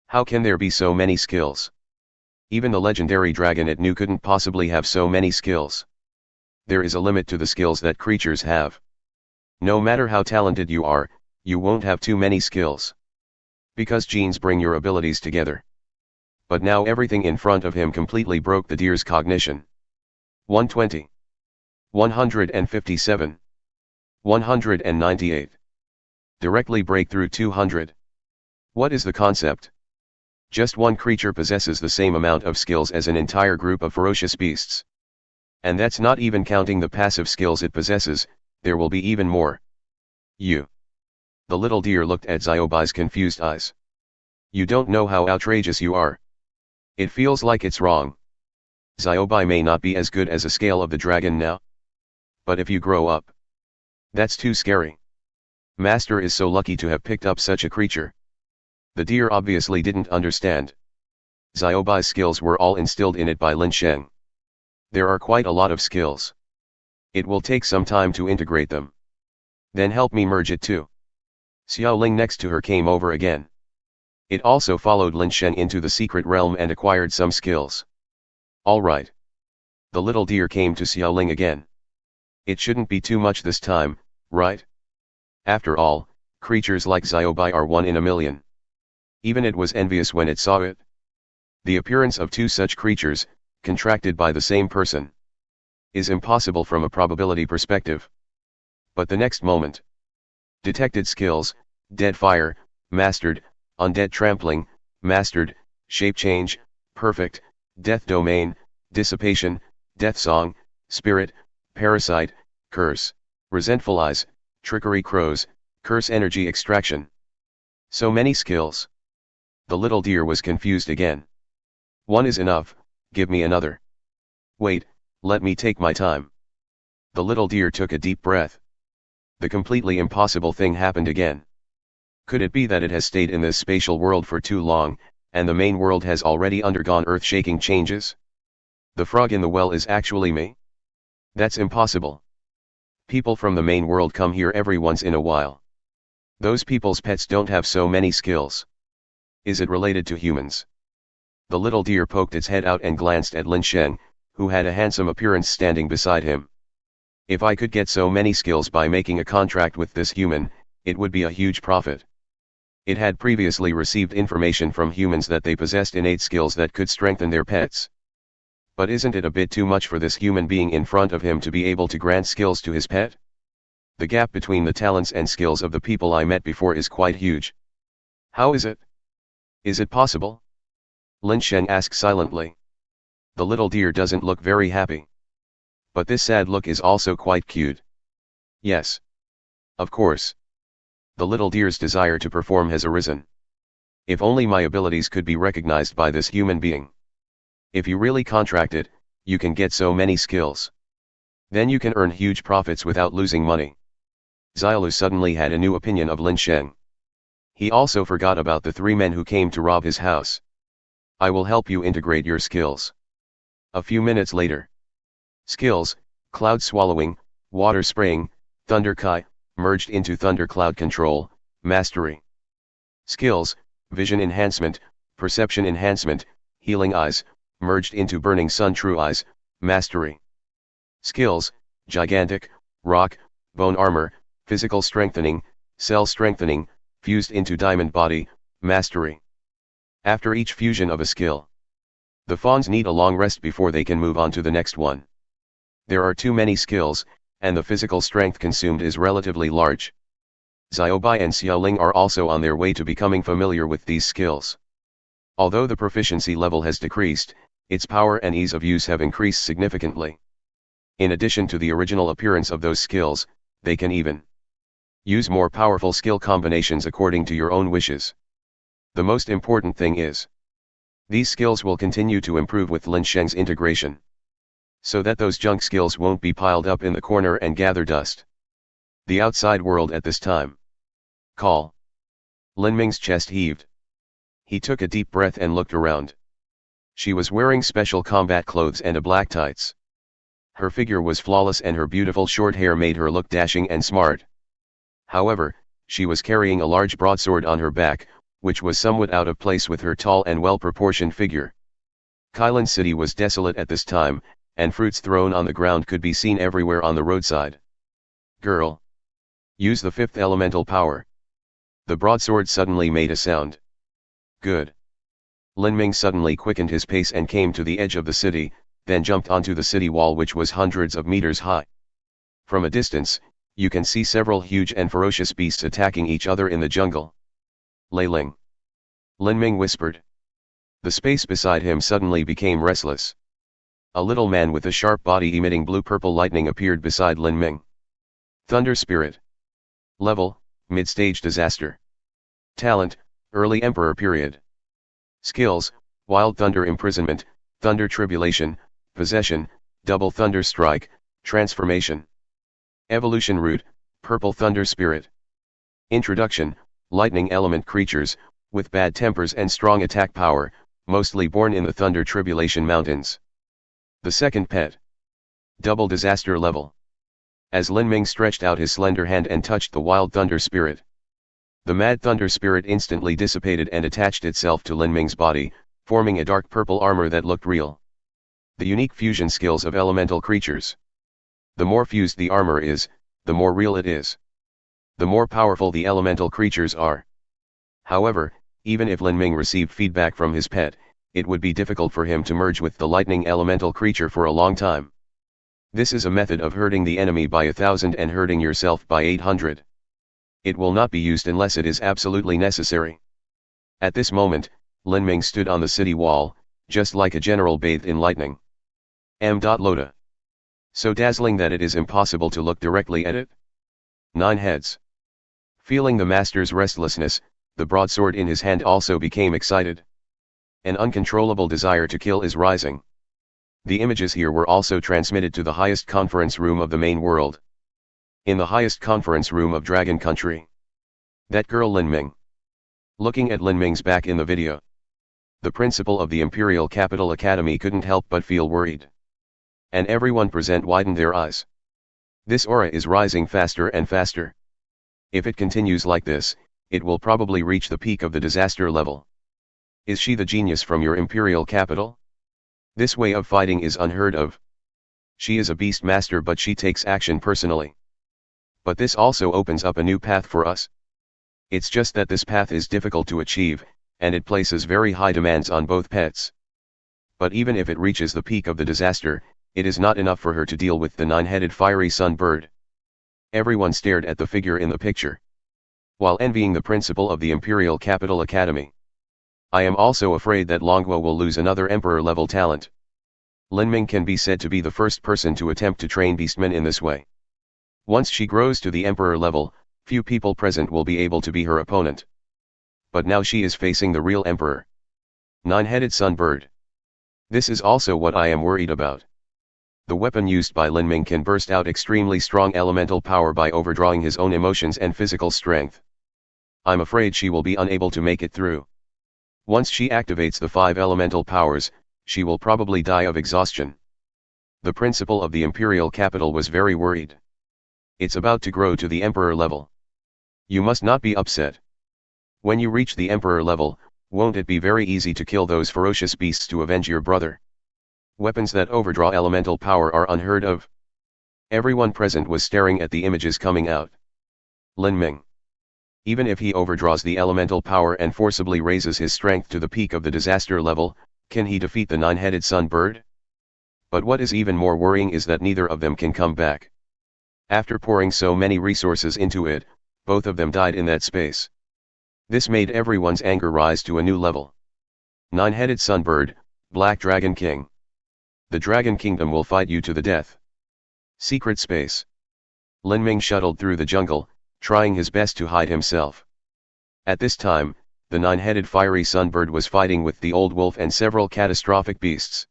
How can there be so many skills? Even the legendary dragon it knew couldn't possibly have so many skills. There is a limit to the skills that creatures have. No matter how talented you are, you won't have too many skills. Because genes bring your abilities together. But now everything in front of him completely broke the deer's cognition. 120. 157. 198. Directly break through 200. What is the concept? Just one creature possesses the same amount of skills as an entire group of ferocious beasts. And that's not even counting the passive skills it possesses, there will be even more. You. The little deer looked at Xiaobai's confused eyes. You don't know how outrageous you are. It feels like it's wrong. Xiaobai may not be as good as a scale of the dragon now. But if you grow up. That's too scary. Master is so lucky to have picked up such a creature. The deer obviously didn't understand. Xiaobai's skills were all instilled in it by Lin Shen. There are quite a lot of skills. It will take some time to integrate them. Then help me merge it too. Xiao Ling next to her came over again. It also followed Lin Shen into the secret realm and acquired some skills. Alright. The little deer came to Xiaoling again. It shouldn't be too much this time, right? After all, creatures like Xiaobai are one in a million. Even it was envious when it saw it. The appearance of two such creatures, contracted by the same person, is impossible from a probability perspective. But the next moment, detected skills, dead fire, mastered, undead trampling, mastered, shape change, perfect, death domain, dissipation, death song, spirit, parasite, curse, resentful eyes, trickery crows, curse energy extraction. So many skills. The little deer was confused again. One is enough, give me another. Wait, let me take my time. The little deer took a deep breath. The completely impossible thing happened again. Could it be that it has stayed in this spatial world for too long, and the main world has already undergone earth-shaking changes? The frog in the well is actually me? That's impossible. People from the main world come here every once in a while. Those people's pets don't have so many skills. Is it related to humans? The little deer poked its head out and glanced at Lin Sheng, who had a handsome appearance standing beside him. If I could get so many skills by making a contract with this human, it would be a huge profit. It had previously received information from humans that they possessed innate skills that could strengthen their pets. But isn't it a bit too much for this human being in front of him to be able to grant skills to his pet? The gap between the talents and skills of the people I met before is quite huge. How is it? Is it possible? Lin Sheng asked silently. The little deer doesn't look very happy. But this sad look is also quite cute. Yes. Of course. The little deer's desire to perform has arisen. If only my abilities could be recognized by this human being. If you really contract it, you can get so many skills. Then you can earn huge profits without losing money. Xiaolu suddenly had a new opinion of Lin Sheng. He also forgot about the three men who came to rob his house. I will help you integrate your skills. A few minutes later. Skills, cloud swallowing, water spraying, thunder kai, merged into thunder cloud control, mastery. Skills, vision enhancement, perception enhancement, healing eyes, merged into burning sun true eyes, mastery. Skills, gigantic, rock, bone armor, physical strengthening, cell strengthening, fused into diamond body, mastery. After each fusion of a skill, the fawns need a long rest before they can move on to the next one. There are too many skills, and the physical strength consumed is relatively large. Xiaobai and Xiaoling are also on their way to becoming familiar with these skills. Although the proficiency level has decreased, its power and ease of use have increased significantly. In addition to the original appearance of those skills, they can even use more powerful skill combinations according to your own wishes. The most important thing is, these skills will continue to improve with Lin Sheng's integration, so that those junk skills won't be piled up in the corner and gather dust. The outside world at this time. Call. Lin Ming's chest heaved. He took a deep breath and looked around. She was wearing special combat clothes and a black tights. Her figure was flawless and her beautiful short hair made her look dashing and smart. However, she was carrying a large broadsword on her back, which was somewhat out of place with her tall and well-proportioned figure. Kailan City was desolate at this time, and fruits thrown on the ground could be seen everywhere on the roadside. Girl! Use the fifth elemental power. The broadsword suddenly made a sound. Good. Lin Ming suddenly quickened his pace and came to the edge of the city, then jumped onto the city wall which was hundreds of meters high. From a distance, you can see several huge and ferocious beasts attacking each other in the jungle. Lei Ling. Lin Ming whispered. The space beside him suddenly became restless. A little man with a sharp body emitting blue-purple lightning appeared beside Lin Ming. Thunder Spirit. Level, Mid-Stage Disaster. Talent, Early Emperor Period. Skills, Wild Thunder Imprisonment, Thunder Tribulation, Possession, Double Thunder Strike, Transformation. Evolution Root, Purple Thunder Spirit. Introduction, Lightning Element Creatures, with bad tempers and strong attack power, mostly born in the Thunder Tribulation Mountains. The second pet. Double Disaster Level. As Lin Ming stretched out his slender hand and touched the Wild Thunder Spirit, the Mad Thunder Spirit instantly dissipated and attached itself to Lin Ming's body, forming a dark purple armor that looked real. The unique fusion skills of elemental creatures. The more fused the armor is, the more real it is. The more powerful the elemental creatures are. However, even if Lin Ming received feedback from his pet, it would be difficult for him to merge with the lightning elemental creature for a long time. This is a method of hurting the enemy by 1,000 and hurting yourself by 800. It will not be used unless it is absolutely necessary. At this moment, Lin Ming stood on the city wall, just like a general bathed in lightning. Loda. So dazzling that it is impossible to look directly at it. 9 heads. Feeling the master's restlessness, the broadsword in his hand also became excited. An uncontrollable desire to kill is rising. The images here were also transmitted to the highest conference room of the main world. In the highest conference room of Dragon Country. That girl Lin Ming. Looking at Lin Ming's back in the video. The principal of the Imperial Capital Academy couldn't help but feel worried. And everyone present widened their eyes. This aura is rising faster and faster. If it continues like this, it will probably reach the peak of the disaster level. Is she the genius from your imperial capital? This way of fighting is unheard of. She is a beast master, but she takes action personally. But this also opens up a new path for us. It's just that this path is difficult to achieve, and it places very high demands on both pets. But even if it reaches the peak of the disaster, it is not enough for her to deal with the 9-headed fiery sun bird. Everyone stared at the figure in the picture, while envying the principal of the Imperial Capital Academy. I am also afraid that Longguo will lose another emperor-level talent. Lin Ming can be said to be the first person to attempt to train beastmen in this way. Once she grows to the emperor level, few people present will be able to be her opponent. But now she is facing the real emperor. 9-headed sun bird. This is also what I am worried about. The weapon used by Lin Ming can burst out extremely strong elemental power by overdrawing his own emotions and physical strength. I'm afraid she will be unable to make it through. Once she activates the 5 elemental powers, she will probably die of exhaustion. The principal of the imperial capital was very worried. It's about to grow to the emperor level. You must not be upset. When you reach the emperor level, won't it be very easy to kill those ferocious beasts to avenge your brother? Weapons that overdraw elemental power are unheard of. Everyone present was staring at the images coming out. Lin Ming. Even if he overdraws the elemental power and forcibly raises his strength to the peak of the disaster level, can he defeat the 9-headed sun bird? But what is even more worrying is that neither of them can come back. After pouring so many resources into it, both of them died in that space. This made everyone's anger rise to a new level. 9-headed sun bird, Black Dragon King. The Dragon Kingdom will fight you to the death. Secret space. Lin Ming shuttled through the jungle, trying his best to hide himself. At this time, the 9-headed fiery sunbird was fighting with the old wolf and several catastrophic beasts.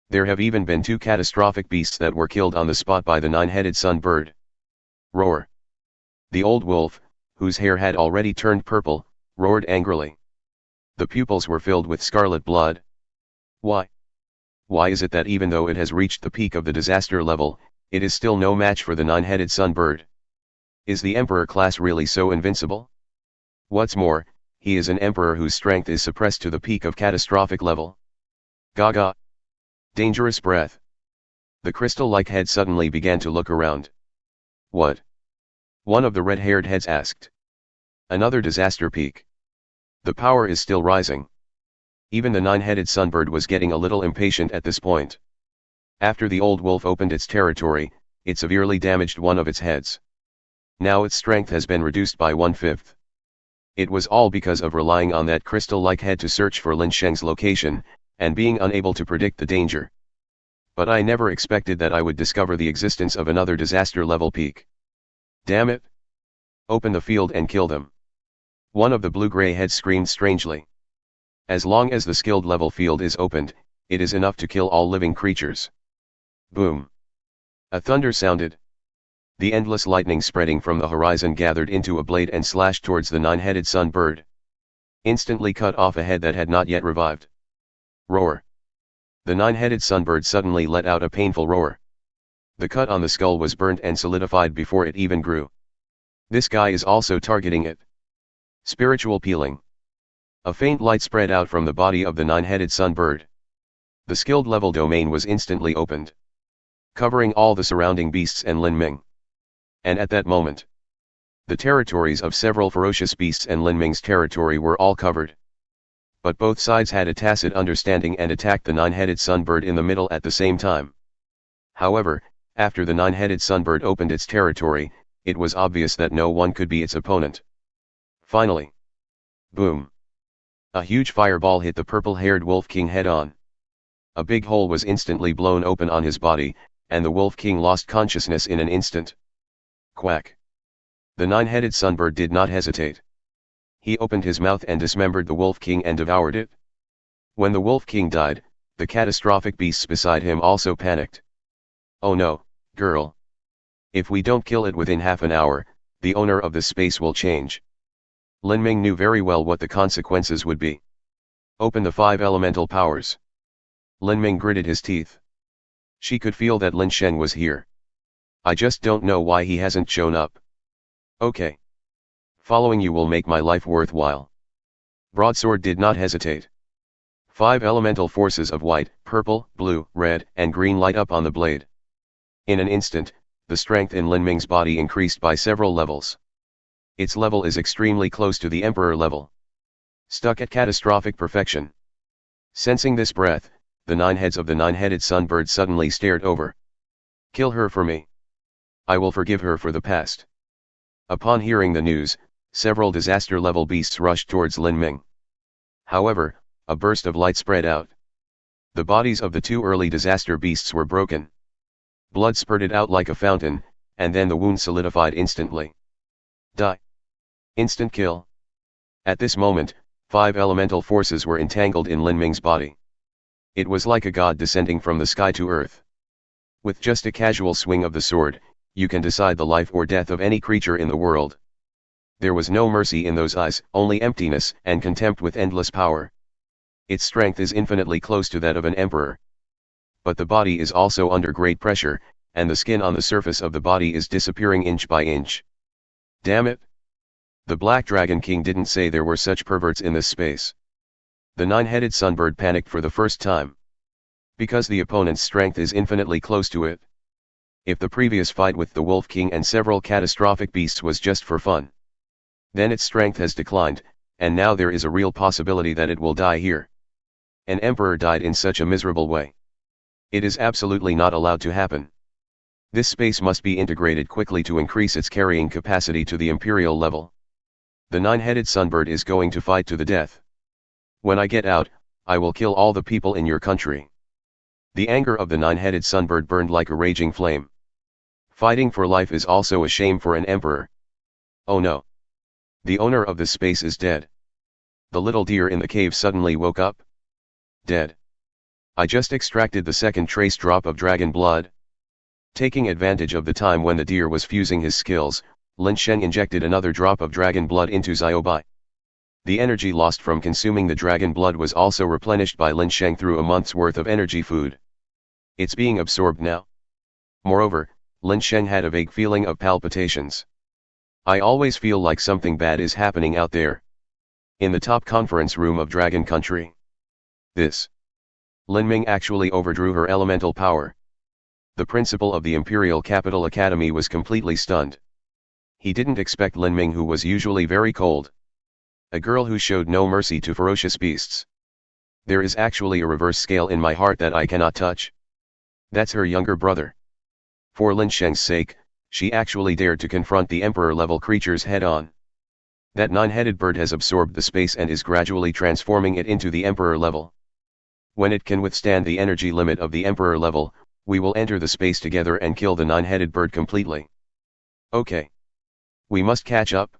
There have even been 2 catastrophic beasts that were killed on the spot by the 9-headed sunbird. Roar. The old wolf, whose hair had already turned purple, roared angrily. The pupils were filled with scarlet blood. Why? Why is it that even though it has reached the peak of the disaster level, it is still no match for the 9-headed sunbird? Is the emperor class really so invincible? What's more, he is an emperor whose strength is suppressed to the peak of catastrophic level. Gaga. Dangerous breath. The crystal-like head suddenly began to look around. What? One of the red-haired heads asked. Another disaster peak. The power is still rising. Even the 9-headed sunbird was getting a little impatient at this point. After the old wolf opened its territory, it severely damaged one of its heads. Now its strength has been reduced by 1/5. It was all because of relying on that crystal-like head to search for Lin Sheng's location, and being unable to predict the danger. But I never expected that I would discover the existence of another disaster-level peak. Damn it! Open the field and kill them. One of the blue-gray heads screamed strangely. As long as the skilled level field is opened, it is enough to kill all living creatures. Boom! A thunder sounded. The endless lightning spreading from the horizon gathered into a blade and slashed towards the 9-headed sun bird. Instantly cut off a head that had not yet revived. Roar! The 9-headed sunbird suddenly let out a painful roar. The cut on the skull was burnt and solidified before it even grew. This guy is also targeting it. Spiritual peeling. A faint light spread out from the body of the 9-headed sunbird. The skilled level domain was instantly opened, covering all the surrounding beasts and Lin Ming. And at that moment, the territories of several ferocious beasts and Lin Ming's territory were all covered. But both sides had a tacit understanding and attacked the nine-headed sunbird in the middle at the same time. However, after the nine-headed sunbird opened its territory, it was obvious that no one could be its opponent. Finally, boom! A huge fireball hit the purple-haired Wolf King head-on. A big hole was instantly blown open on his body, and the Wolf King lost consciousness in an instant. Quack! The nine-headed sunbird did not hesitate. He opened his mouth and dismembered the Wolf King and devoured it. When the Wolf King died, the catastrophic beasts beside him also panicked. Oh no, girl! If we don't kill it within half an hour, the owner of this space will change. Lin Ming knew very well what the consequences would be. Open the 5 elemental powers. Lin Ming gritted his teeth. She could feel that Lin Shen was here. I just don't know why he hasn't shown up. Okay. Following you will make my life worthwhile. Broadsword did not hesitate. 5 elemental forces of white, purple, blue, red, and green light up on the blade. In an instant, the strength in Lin Ming's body increased by several levels. Its level is extremely close to the Emperor level. Stuck at catastrophic perfection. Sensing this breath, the 9 heads of the nine-headed sunbird suddenly stared over. Kill her for me. I will forgive her for the past. Upon hearing the news, several disaster-level beasts rushed towards Lin Ming. However, a burst of light spread out. The bodies of the 2 early disaster beasts were broken. Blood spurted out like a fountain, and then the wound solidified instantly. Die. Instant kill. At this moment, 5 elemental forces were entangled in Lin Ming's body. It was like a god descending from the sky to earth. With just a casual swing of the sword, you can decide the life or death of any creature in the world. There was no mercy in those eyes, only emptiness and contempt with endless power. Its strength is infinitely close to that of an emperor. But the body is also under great pressure, and the skin on the surface of the body is disappearing inch by inch. Damn it! The Black Dragon King didn't say there were such perverts in this space. The nine-headed sunbird panicked for the first time. Because the opponent's strength is infinitely close to it. If the previous fight with the Wolf King and several catastrophic beasts was just for fun, then its strength has declined, and now there is a real possibility that it will die here. An emperor died in such a miserable way. It is absolutely not allowed to happen. This space must be integrated quickly to increase its carrying capacity to the imperial level. The nine-headed sunbird is going to fight to the death. When I get out, I will kill all the people in your country. The anger of the nine-headed sunbird burned like a raging flame. Fighting for life is also a shame for an emperor. Oh no! The owner of this space is dead. The little deer in the cave suddenly woke up. Dead. I just extracted the second trace drop of dragon blood. Taking advantage of the time when the deer was fusing his skills, Lin Shen injected another drop of dragon blood into Xiaobai. The energy lost from consuming the dragon blood was also replenished by Lin Shen through a month's worth of energy food. It's being absorbed now. Moreover, Lin Shen had a vague feeling of palpitations. I always feel like something bad is happening out there. In the top conference room of Dragon Country. This. Lin Ming actually overdrew her elemental power. The principal of the Imperial Capital Academy was completely stunned. He didn't expect Lin Ming, who was usually very cold. A girl who showed no mercy to ferocious beasts. There is actually a reverse scale in my heart that I cannot touch. That's her younger brother. For Lin Shen's sake, she actually dared to confront the emperor-level creatures head-on. That nine-headed bird has absorbed the space and is gradually transforming it into the emperor level. When it can withstand the energy limit of the emperor level, we will enter the space together and kill the nine-headed bird completely. Okay. We must catch up.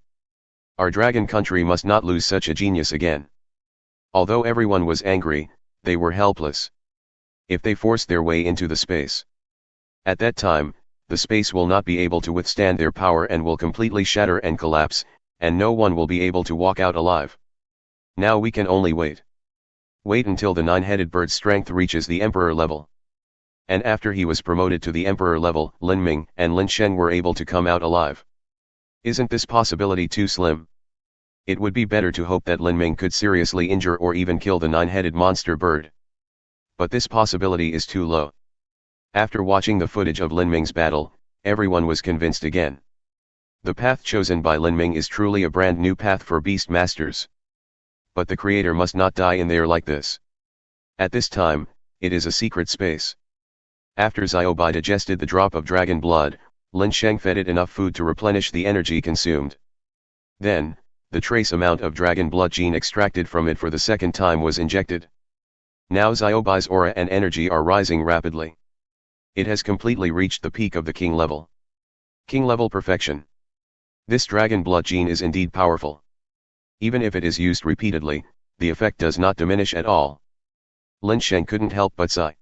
Our dragon country must not lose such a genius again. Although everyone was angry, they were helpless. If they force their way into the space, at that time, the space will not be able to withstand their power and will completely shatter and collapse, and no one will be able to walk out alive. Now we can only wait. Wait until the nine-headed bird's strength reaches the emperor level. And after he was promoted to the emperor level, Lin Ming and Lin Shen were able to come out alive. Isn't this possibility too slim? It would be better to hope that Lin Ming could seriously injure or even kill the nine-headed monster bird. But this possibility is too low. After watching the footage of Lin Ming's battle, everyone was convinced again. The path chosen by Lin Ming is truly a brand new path for Beast Masters. But the creator must not die in there like this. At this time, it is a secret space. After Xiaobai digested the drop of dragon blood, Lin Sheng fed it enough food to replenish the energy consumed. Then, the trace amount of dragon blood gene extracted from it for the second time was injected. Now Xiaobai's aura and energy are rising rapidly. It has completely reached the peak of the king level. King level perfection. This dragon blood gene is indeed powerful. Even if it is used repeatedly, the effect does not diminish at all. Lin Sheng couldn't help but sigh.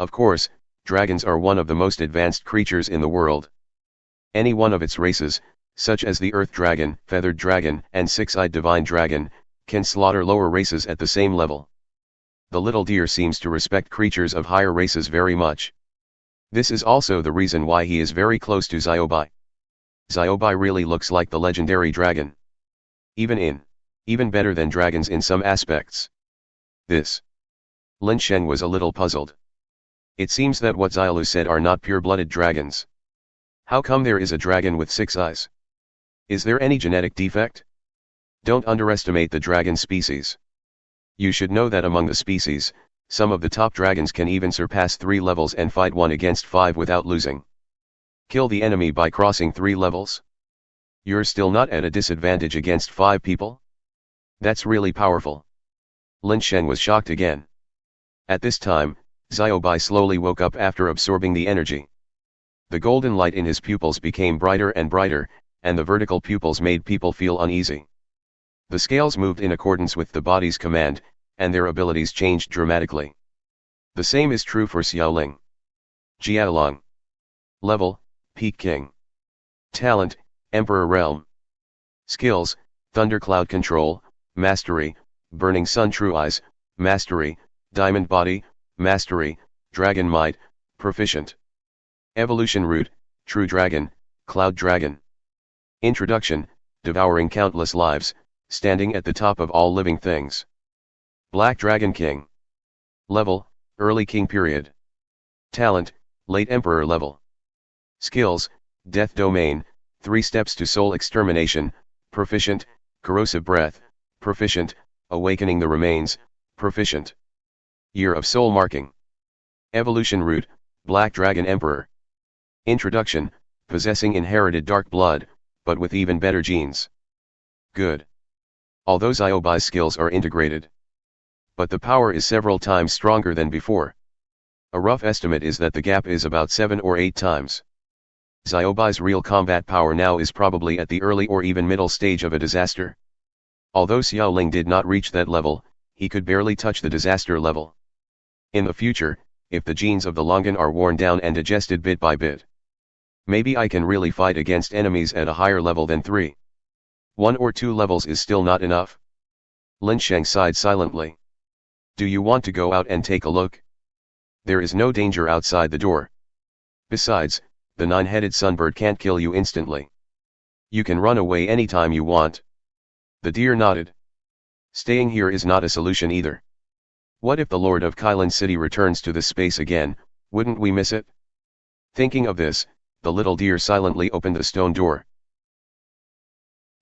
Of course, dragons are one of the most advanced creatures in the world. Any one of its races, such as the Earth Dragon, Feathered Dragon, and Six-Eyed Divine Dragon, can slaughter lower races at the same level. The little deer seems to respect creatures of higher races very much. This is also the reason why he is very close to Xiaobai. Xiaobai really looks like the legendary dragon. Even better than dragons in some aspects. Lin Sheng was a little puzzled. It seems that what Xiaolu said are not pure-blooded dragons. How come there is a dragon with 6 eyes? Is there any genetic defect? Don't underestimate the dragon species. You should know that among the species, some of the top dragons can even surpass 3 levels and fight 1 against 5 without losing. Kill the enemy by crossing 3 levels? You're still not at a disadvantage against 5 people? That's really powerful. Lin Sheng was shocked again. At this time, Xiaobai slowly woke up after absorbing the energy. The golden light in his pupils became brighter and brighter, and the vertical pupils made people feel uneasy. The scales moved in accordance with the body's command, and their abilities changed dramatically. The same is true for Xiaoling. Jiaolong. Level, Peak King. Talent, Emperor Realm. Skills, Thundercloud Control, Mastery, Burning Sun True Eyes, Mastery, Diamond Body, Mastery, Dragon Might, Proficient. Evolution Route, True Dragon, Cloud Dragon. Introduction, Devouring countless lives, standing at the top of all living things. Black Dragon King. Level, Early King Period. Talent, Late Emperor Level. Skills, Death Domain, 3 Steps to Soul Extermination, Proficient, Corrosive Breath, Proficient, Awakening the Remains, Proficient. Year of Soul Marking. Evolution Route, Black Dragon Emperor. Introduction, possessing inherited dark blood, but with even better genes. Good. Although Xiaobai's skills are integrated, but the power is several times stronger than before. A rough estimate is that the gap is about 7 or 8 times. Xiaobai's real combat power now is probably at the early or even middle stage of a disaster. Although Xiaoling did not reach that level, he could barely touch the disaster level. In the future, if the genes of the Longan are worn down and digested bit by bit, maybe I can really fight against enemies at a higher level than 3. 1 or 2 levels is still not enough. Lin Sheng sighed silently. Do you want to go out and take a look? There is no danger outside the door. Besides, the 9-headed sunbird can't kill you instantly. You can run away anytime you want. The deer nodded. Staying here is not a solution either. What if the Lord of Kailan City returns to this space again, wouldn't we miss it? Thinking of this, the little deer silently opened the stone door.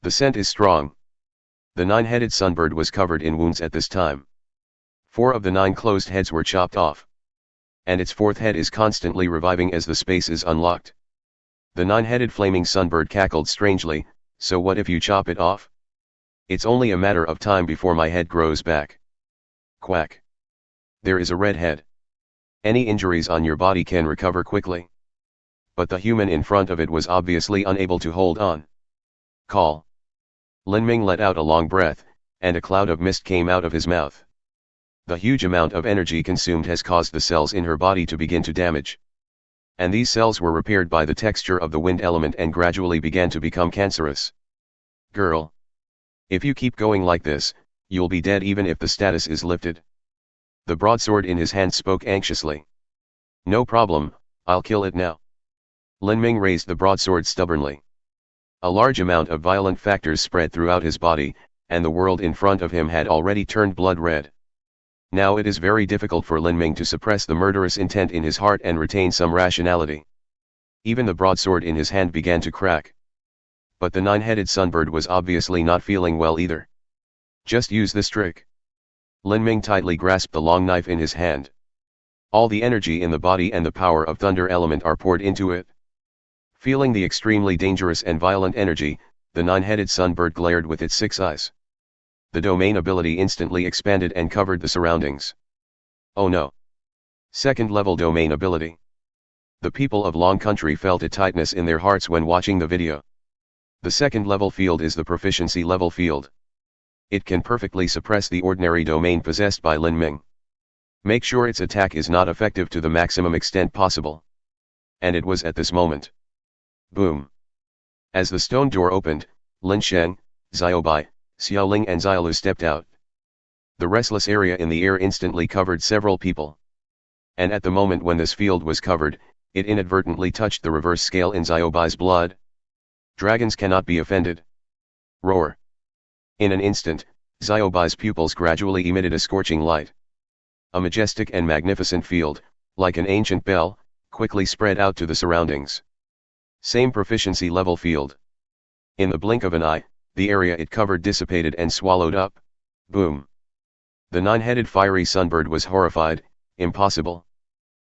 The scent is strong. The 9-headed sunbird was covered in wounds at this time. 4 of the 9 closed heads were chopped off. And its 4th head is constantly reviving as the space is unlocked. The 9-headed flaming sunbird cackled strangely, so what if you chop it off? It's only a matter of time before my head grows back. Quack. There is a red head. Any injuries on your body can recover quickly. But the human in front of it was obviously unable to hold on. Call. Lin Ming let out a long breath, and a cloud of mist came out of his mouth. The huge amount of energy consumed has caused the cells in her body to begin to damage. And these cells were repaired by the texture of the wind element and gradually began to become cancerous. Girl. If you keep going like this, you'll be dead even if the status is lifted. The broadsword in his hand spoke anxiously. No problem, I'll kill it now. Lin Ming raised the broadsword stubbornly. A large amount of violent factors spread throughout his body, and the world in front of him had already turned blood red. Now it is very difficult for Lin Ming to suppress the murderous intent in his heart and retain some rationality. Even the broadsword in his hand began to crack. But the nine-headed sunbird was obviously not feeling well either. Just use this trick. Lin Ming tightly grasped the long knife in his hand. All the energy in the body and the power of thunder element are poured into it. Feeling the extremely dangerous and violent energy, the nine-headed sunbird glared with its 6 eyes. The domain ability instantly expanded and covered the surroundings. Oh no! Second-level domain ability. The people of Long Country felt a tightness in their hearts when watching the video. The second-level field is the proficiency level field. It can perfectly suppress the ordinary domain possessed by Lin Ming. Make sure its attack is not effective to the maximum extent possible. And it was at this moment. Boom! As the stone door opened, Lin Sheng, Xiaobai, Xiaoling and Xiaolu stepped out. The restless area in the air instantly covered several people. And at the moment when this field was covered, it inadvertently touched the reverse scale in Xiaobai's blood. Dragons cannot be offended. Roar! In an instant, Xiaobai's pupils gradually emitted a scorching light. A majestic and magnificent field, like an ancient bell, quickly spread out to the surroundings. Same proficiency level field. In the blink of an eye, the area it covered dissipated and swallowed up. Boom! The nine-headed fiery sunbird was horrified. Impossible.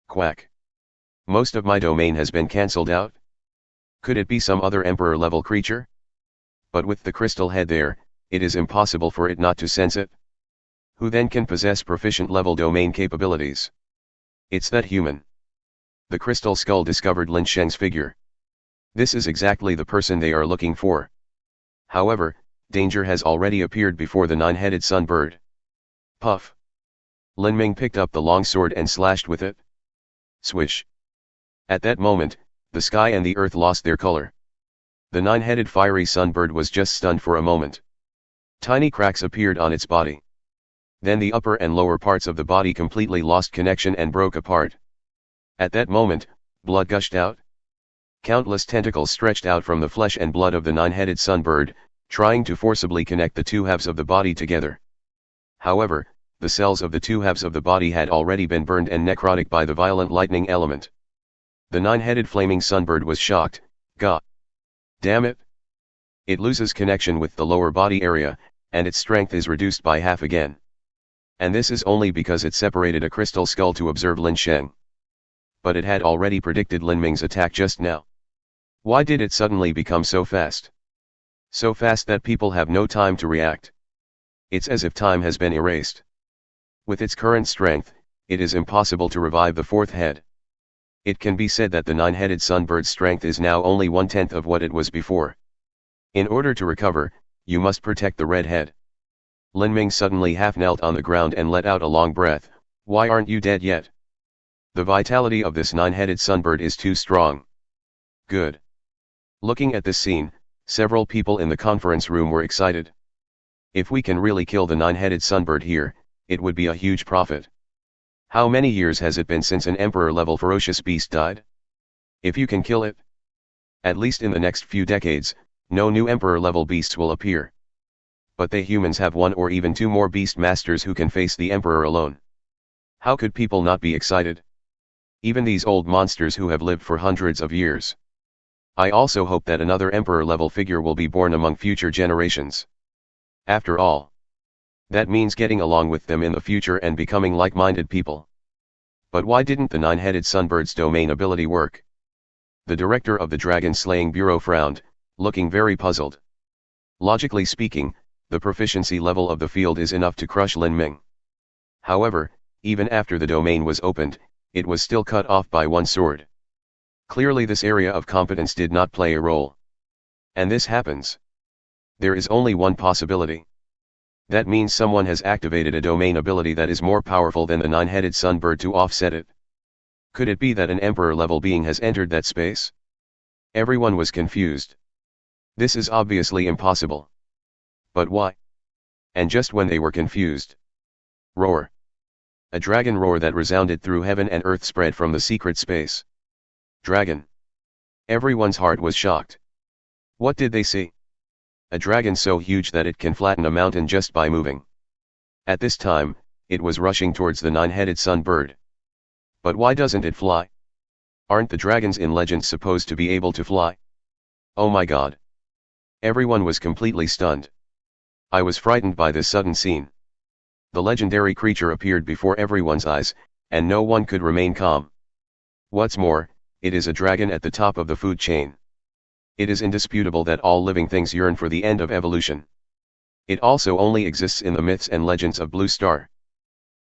Quack. Most of my domain has been cancelled out. Could it be some other emperor-level creature? But with the crystal head there, it is impossible for it not to sense it. Who then can possess proficient-level domain capabilities? It's that human. The crystal skull discovered Lin Sheng's figure. This is exactly the person they are looking for. However, danger has already appeared before the nine-headed sunbird. Puff! Lin Ming picked up the long sword and slashed with it. Swish! At that moment, the sky and the earth lost their color. The nine-headed fiery sunbird was just stunned for a moment. Tiny cracks appeared on its body. Then the upper and lower parts of the body completely lost connection and broke apart. At that moment, blood gushed out. Countless tentacles stretched out from the flesh and blood of the nine-headed sunbird, trying to forcibly connect the two halves of the body together. However, the cells of the two halves of the body had already been burned and necrotic by the violent lightning element. The nine-headed flaming sunbird was shocked. God damn it! It loses connection with the lower body area, and its strength is reduced by half again. And this is only because it separated a crystal skull to observe Lin Sheng. But it had already predicted Lin Ming's attack just now. Why did it suddenly become so fast? So fast that people have no time to react. It's as if time has been erased. With its current strength, it is impossible to revive the fourth head. It can be said that the nine-headed sunbird's strength is now only 1/10 of what it was before. In order to recover, you must protect the red head. Lin Ming suddenly half-knelt on the ground and let out a long breath. Why aren't you dead yet? The vitality of this nine-headed sunbird is too strong. Good. Looking at this scene, several people in the conference room were excited. If we can really kill the nine-headed sunbird here, it would be a huge profit. How many years has it been since an emperor-level ferocious beast died? If you can kill it, at least in the next few decades, no new emperor-level beasts will appear. But they humans have 1 or even 2 more beast masters who can face the emperor alone. How could people not be excited? Even these old monsters who have lived for hundreds of years. I also hope that another emperor-level figure will be born among future generations. After all, that means getting along with them in the future and becoming like-minded people. But why didn't the nine-headed sunbird's domain ability work? The director of the Dragon Slaying Bureau frowned, looking very puzzled. Logically speaking, the proficiency level of the field is enough to crush Lin Ming. However, even after the domain was opened, it was still cut off by one sword. Clearly this area of competence did not play a role. And this happens. There is only one possibility. That means someone has activated a domain ability that is more powerful than the nine-headed sunbird to offset it. Could it be that an emperor-level being has entered that space? Everyone was confused. This is obviously impossible. But why? And just when they were confused. Roar. A dragon roar that resounded through heaven and earth spread from the secret space. Dragon. Everyone's heart was shocked. What did they see? A dragon so huge that it can flatten a mountain just by moving. At this time, it was rushing towards the nine-headed sun bird. But why doesn't it fly? Aren't the dragons in legends supposed to be able to fly? Oh my god. Everyone was completely stunned. I was frightened by this sudden scene. The legendary creature appeared before everyone's eyes, and no one could remain calm. What's more, it is a dragon at the top of the food chain. It is indisputable that all living things yearn for the end of evolution. It also only exists in the myths and legends of Blue Star.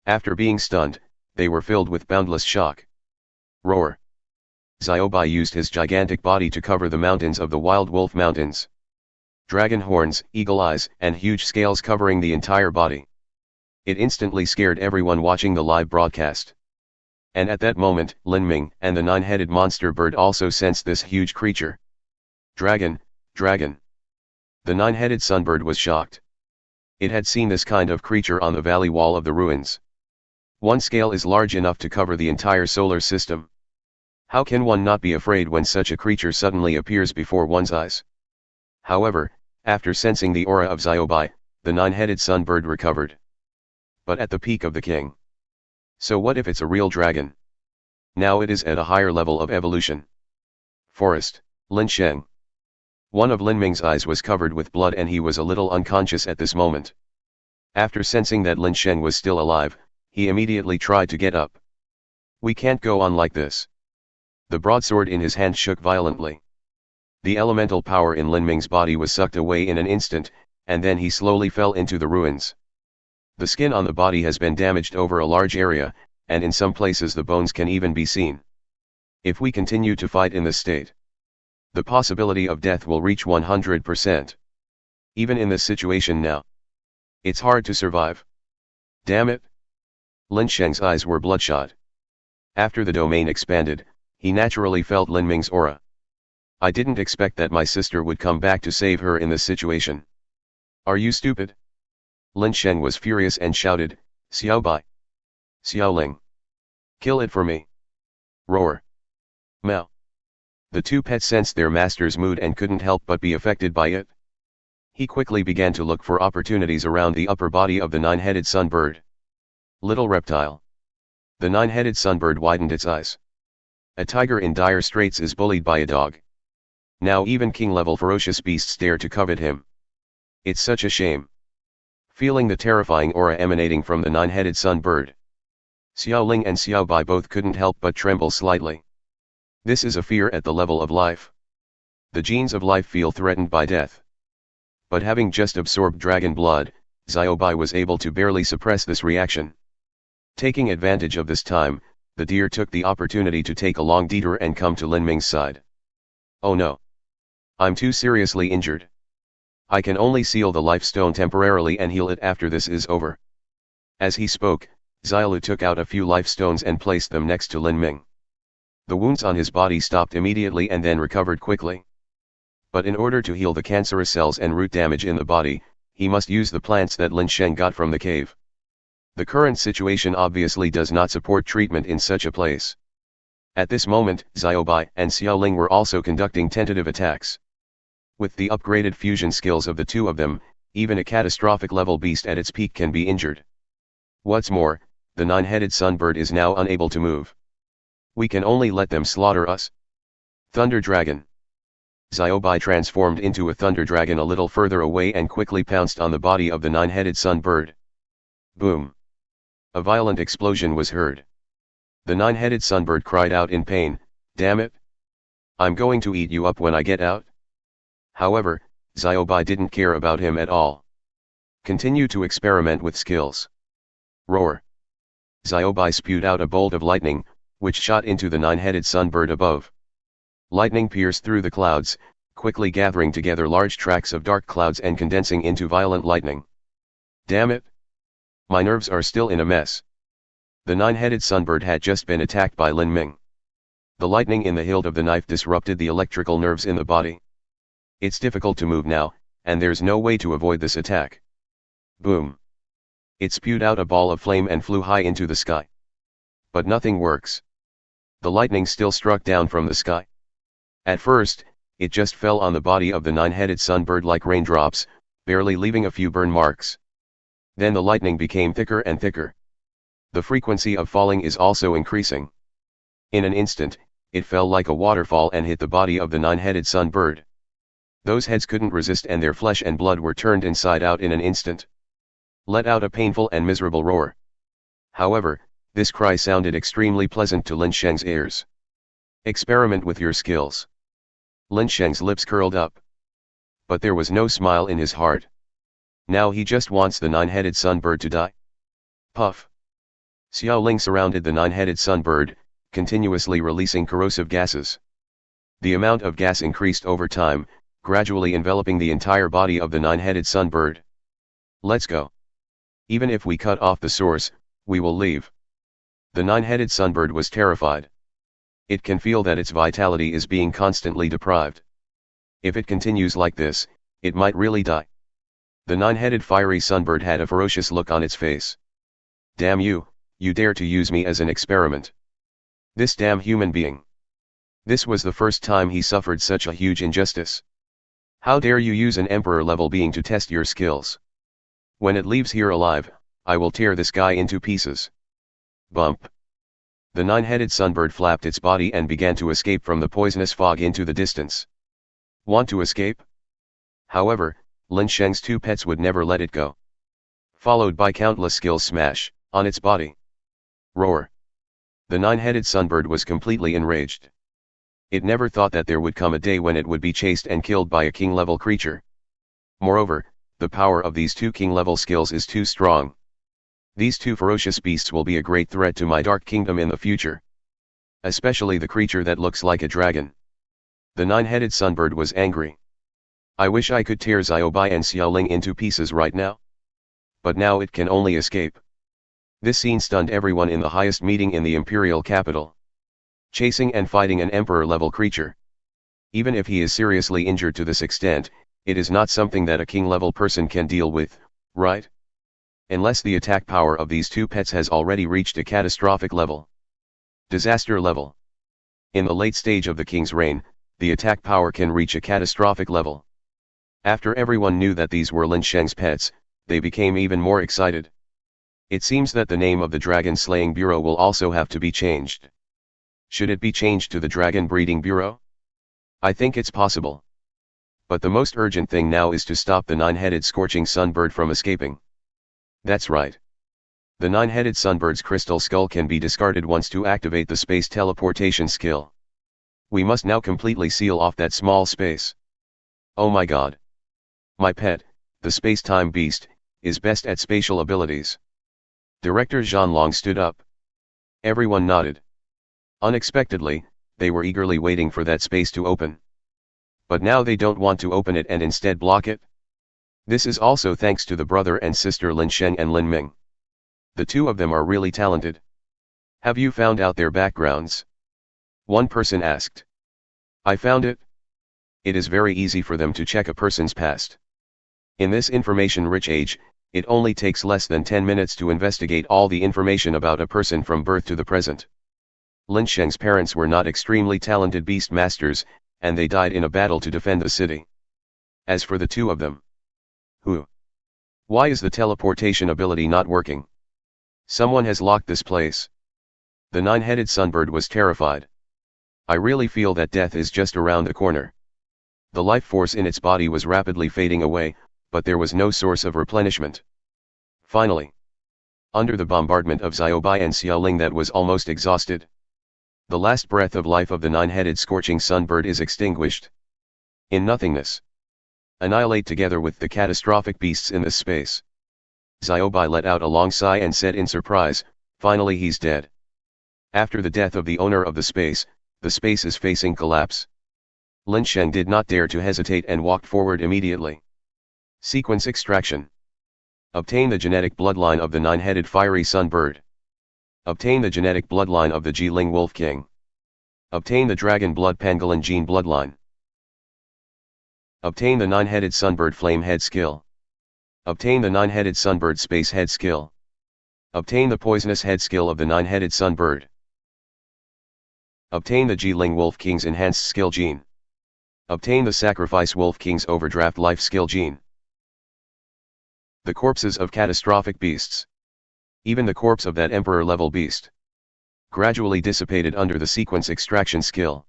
After being stunned, they were filled with boundless shock. Roar. Xiaobai used his gigantic body to cover the mountains of the Wild Wolf Mountains. Dragon horns, eagle eyes, and huge scales covering the entire body. It instantly scared everyone watching the live broadcast. And at that moment, Lin Ming and the nine-headed monster bird also sensed this huge creature. Dragon, dragon. The nine-headed sunbird was shocked. It had seen this kind of creature on the valley wall of the ruins. One scale is large enough to cover the entire solar system. How can one not be afraid when such a creature suddenly appears before one's eyes? However, after sensing the aura of Xiaobai, the nine-headed sunbird recovered. But at the peak of the king. So what if it's a real dragon? Now it is at a higher level of evolution. Forest, Lin Sheng. One of Lin Ming's eyes was covered with blood and he was a little unconscious at this moment. After sensing that Lin Sheng was still alive, he immediately tried to get up. We can't go on like this. The broadsword in his hand shook violently. The elemental power in Lin Ming's body was sucked away in an instant, and then he slowly fell into the ruins. The skin on the body has been damaged over a large area, and in some places the bones can even be seen. If we continue to fight in this state, the possibility of death will reach 100%. Even in this situation now, it's hard to survive. Damn it! Lin Sheng's eyes were bloodshot. After the domain expanded, he naturally felt Lin Ming's aura. I didn't expect that my sister would come back to save her in this situation. Are you stupid? Lin Sheng was furious and shouted, Xiaobai. Xiaoling. Kill it for me. Roar. Mao. The two pets sensed their master's mood and couldn't help but be affected by it. He quickly began to look for opportunities around the upper body of the nine-headed sunbird. Little reptile. The nine-headed sunbird widened its eyes. A tiger in dire straits is bullied by a dog. Now even king-level ferocious beasts dare to covet him. It's such a shame. Feeling the terrifying aura emanating from the nine-headed sunbird, Xiaoling and Xiaobai both couldn't help but tremble slightly. This is a fear at the level of life. The genes of life feel threatened by death. But having just absorbed dragon blood, Xiaobai was able to barely suppress this reaction. Taking advantage of this time, the deer took the opportunity to take a long detour and come to Lin Ming's side. Oh no! I'm too seriously injured. I can only seal the life stone temporarily and heal it after this is over. As he spoke, Xiaolu took out a few life stones and placed them next to Lin Ming. The wounds on his body stopped immediately and then recovered quickly. But in order to heal the cancerous cells and root damage in the body, he must use the plants that Lin Sheng got from the cave. The current situation obviously does not support treatment in such a place. At this moment, Xiaobai and Xiaoling were also conducting tentative attacks. With the upgraded fusion skills of the two of them, even a catastrophic level beast at its peak can be injured. What's more, the nine-headed sunbird is now unable to move. We can only let them slaughter us. Thunder Dragon. Xiaobai transformed into a thunder dragon a little further away and quickly pounced on the body of the nine-headed sunbird. Boom. A violent explosion was heard. The nine-headed sunbird cried out in pain, damn it! I'm going to eat you up when I get out. However, Xiaobai didn't care about him at all. Continue to experiment with skills. Roar. Xiaobai spewed out a bolt of lightning, which shot into the nine-headed sunbird above. Lightning pierced through the clouds, quickly gathering together large tracts of dark clouds and condensing into violent lightning. Damn it! My nerves are still in a mess. The nine-headed sunbird had just been attacked by Lin Ming. The lightning in the hilt of the knife disrupted the electrical nerves in the body. It's difficult to move now, and there's no way to avoid this attack. Boom. It spewed out a ball of flame and flew high into the sky. But nothing works. The lightning still struck down from the sky. At first, it just fell on the body of the nine-headed sunbird like raindrops, barely leaving a few burn marks. Then the lightning became thicker and thicker. The frequency of falling is also increasing. In an instant, it fell like a waterfall and hit the body of the nine-headed sun bird. Those heads couldn't resist and their flesh and blood were turned inside out in an instant. Let out a painful and miserable roar. However, this cry sounded extremely pleasant to Lin Sheng's ears. Experiment with your skills. Lin Sheng's lips curled up. But there was no smile in his heart. Now he just wants the nine-headed sun bird to die. Puff. Xiao Ling surrounded the nine-headed sun bird, continuously releasing corrosive gases. The amount of gas increased over time, gradually enveloping the entire body of the nine-headed sun bird. Let's go. Even if we cut off the source, we will leave. The nine-headed sunbird was terrified. It can feel that its vitality is being constantly deprived. If it continues like this, it might really die. The nine-headed fiery sunbird had a ferocious look on its face. Damn you, you dare to use me as an experiment. This damn human being. This was the first time he suffered such a huge injustice. How dare you use an emperor-level being to test your skills? When it leaves here alive, I will tear this guy into pieces. Bump. The nine-headed sunbird flapped its body and began to escape from the poisonous fog into the distance. Want to escape? However, Lin Sheng's two pets would never let it go. Followed by countless skills smash on its body. Roar. The nine-headed sunbird was completely enraged. It never thought that there would come a day when it would be chased and killed by a king-level creature. Moreover, the power of these two king-level skills is too strong. These two ferocious beasts will be a great threat to my dark kingdom in the future. Especially the creature that looks like a dragon. The nine-headed sunbird was angry. I wish I could tear Xiaobai and Xiaoling into pieces right now. But now it can only escape. This scene stunned everyone in the highest meeting in the imperial capital. Chasing and fighting an emperor-level creature. Even if he is seriously injured to this extent, it is not something that a king-level person can deal with, right? Unless the attack power of these two pets has already reached a catastrophic level. Disaster level. In the late stage of the king's reign, the attack power can reach a catastrophic level. After everyone knew that these were Lin Sheng's pets, they became even more excited. It seems that the name of the Dragon Slaying Bureau will also have to be changed. Should it be changed to the Dragon Breeding Bureau? I think it's possible. But the most urgent thing now is to stop the nine-headed scorching sunbird from escaping. That's right. The nine-headed sunbird's crystal skull can be discarded once to activate the space teleportation skill. We must now completely seal off that small space. Oh my god. My pet, the space-time beast, is best at spatial abilities. Director Zhanlong stood up. Everyone nodded. Unexpectedly, they were eagerly waiting for that space to open. But now they don't want to open it and instead block it. This is also thanks to the brother and sister Lin Sheng and Lin Ming. The two of them are really talented. Have you found out their backgrounds? One person asked. I found it. It is very easy for them to check a person's past. In this information-rich age, it only takes less than 10 minutes to investigate all the information about a person from birth to the present. Lin Sheng's parents were not extremely talented beast masters, and they died in a battle to defend the city. As for the two of them. Who? Why is the teleportation ability not working? Someone has locked this place. The nine-headed sunbird was terrified. I really feel that death is just around the corner. The life force in its body was rapidly fading away, but there was no source of replenishment. Finally, under the bombardment of Xiaobai and Xiaoling that was almost exhausted, the last breath of life of the nine-headed scorching sunbird is extinguished. In nothingness. Annihilate together with the catastrophic beasts in this space. Xiaobai let out a long sigh and said in surprise, finally he's dead. After the death of the owner of the space is facing collapse. Lin Sheng did not dare to hesitate and walked forward immediately. Sequence extraction. Obtain the genetic bloodline of the nine-headed fiery sunbird. Obtain the genetic bloodline of the Jiling Wolf King. Obtain the Dragon Blood Pangolin gene bloodline. Obtain the nine-headed sunbird flame head skill. Obtain the nine-headed sunbird space head skill. Obtain the poisonous head skill of the nine-headed sunbird. Obtain the Jiling Wolf King's enhanced skill gene. Obtain the Sacrifice Wolf King's overdraft life skill gene. The corpses of catastrophic beasts. Even the corpse of that emperor-level beast gradually dissipated under the sequence extraction skill.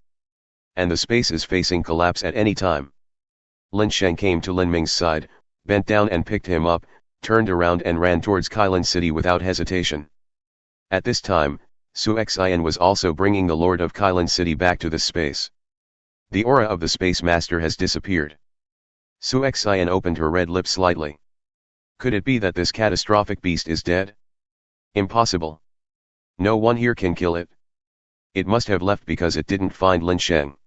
And the space is facing collapse at any time. Lin Sheng came to Lin Ming's side, bent down and picked him up, turned around and ran towards Kailan City without hesitation. At this time, Su Xian was also bringing the Lord of Kailan City back to this space. The aura of the Space Master has disappeared. Su Xian opened her red lips slightly. Could it be that this catastrophic beast is dead? Impossible. No one here can kill it. It must have left because it didn't find Lin Sheng.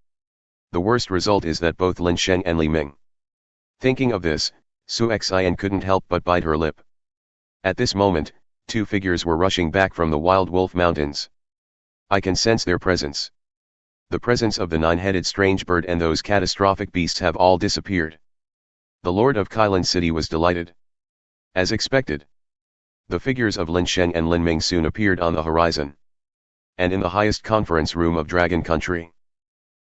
The worst result is that both Lin Sheng and Li Ming. Thinking of this, Su Xian couldn't help but bite her lip. At this moment, two figures were rushing back from the Wild Wolf Mountains. I can sense their presence. The presence of the nine-headed strange bird and those catastrophic beasts have all disappeared. The Lord of Kailan City was delighted. As expected, the figures of Lin Sheng and Lin Ming soon appeared on the horizon. And in the highest conference room of Dragon Country,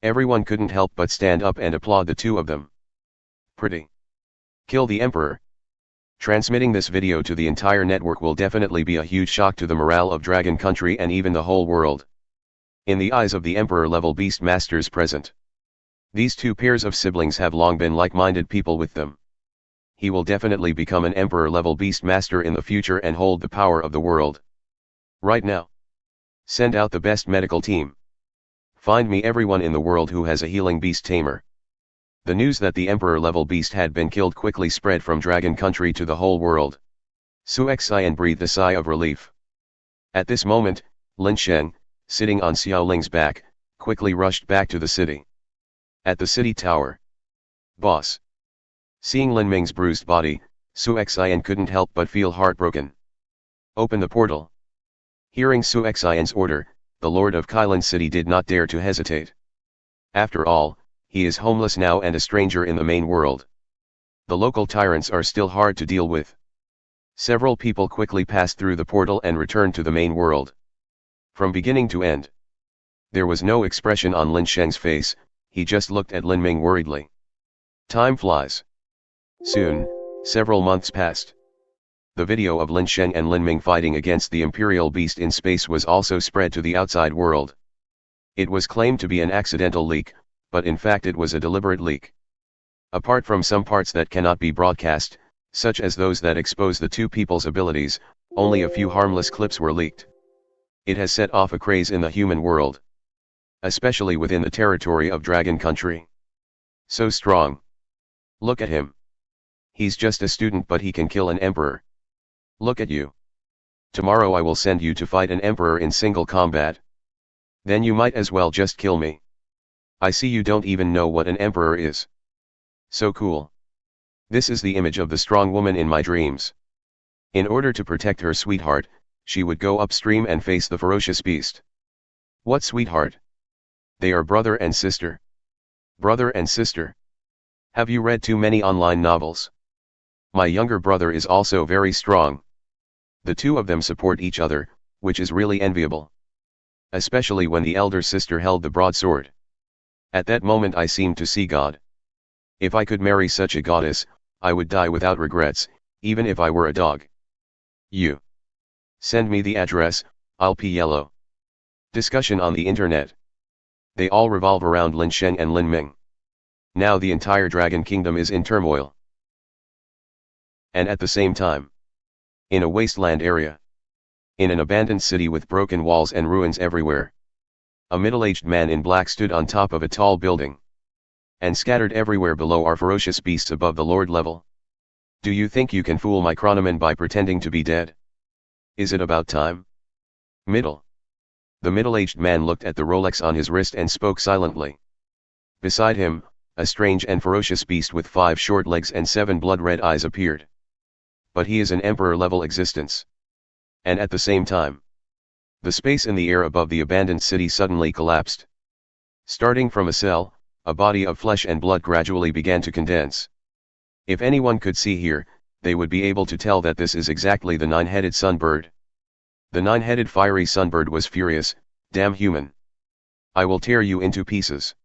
everyone couldn't help but stand up and applaud the two of them. Pretty. Kill the Emperor. Transmitting this video to the entire network will definitely be a huge shock to the morale of Dragon Country and even the whole world. In the eyes of the Emperor-level beast masters present, these two pairs of siblings have long been like-minded people with them. He will definitely become an Emperor-level beast master in the future and hold the power of the world. Right now, send out the best medical team. Find me everyone in the world who has a healing beast tamer. The news that the Emperor-level beast had been killed quickly spread from Dragon Country to the whole world. Su Xian breathed a sigh of relief. At this moment, Lin Sheng, sitting on Xiao Ling's back, quickly rushed back to the city. At the city tower. Boss. Seeing Lin Ming's bruised body, Su Xian couldn't help but feel heartbroken. Open the portal. Hearing Su Xian's order, the Lord of Kailan City did not dare to hesitate. After all, he is homeless now and a stranger in the main world. The local tyrants are still hard to deal with. Several people quickly passed through the portal and returned to the main world. From beginning to end, there was no expression on Lin Sheng's face, he just looked at Lin Ming worriedly. Time flies. Soon, several months passed. The video of Lin Sheng and Lin Ming fighting against the Imperial Beast in space was also spread to the outside world. It was claimed to be an accidental leak, but in fact it was a deliberate leak. Apart from some parts that cannot be broadcast, such as those that expose the two people's abilities, only a few harmless clips were leaked. It has set off a craze in the human world, especially within the territory of Dragon Country. So strong. Look at him. He's just a student but he can kill an emperor. Look at you. Tomorrow I will send you to fight an emperor in single combat. Then you might as well just kill me. I see you don't even know what an emperor is. So cool. This is the image of the strong woman in my dreams. In order to protect her sweetheart, she would go upstream and face the ferocious beast. What sweetheart? They are brother and sister. Brother and sister. Have you read too many online novels? My younger brother is also very strong. The two of them support each other, which is really enviable. Especially when the elder sister held the broadsword. At that moment I seemed to see God. If I could marry such a goddess, I would die without regrets, even if I were a dog. You. Send me the address, I'll pay yellow. Discussion on the internet. They all revolve around Lin Sheng and Lin Ming. Now the entire Dragon Kingdom is in turmoil. And at the same time, in a wasteland area, in an abandoned city with broken walls and ruins everywhere, a middle-aged man in black stood on top of a tall building. And scattered everywhere below are ferocious beasts above the Lord level. Do you think you can fool my chronoman by pretending to be dead? Is it about time? Middle. The middle-aged man looked at the Rolex on his wrist and spoke silently. Beside him, a strange and ferocious beast with 5 short legs and 7 blood-red eyes appeared. But he is an emperor-level existence. And at the same time, the space in the air above the abandoned city suddenly collapsed. Starting from a cell, a body of flesh and blood gradually began to condense. If anyone could see here, they would be able to tell that this is exactly the 9-headed sunbird. The 9-headed fiery sunbird was furious. Damn human. I will tear you into pieces.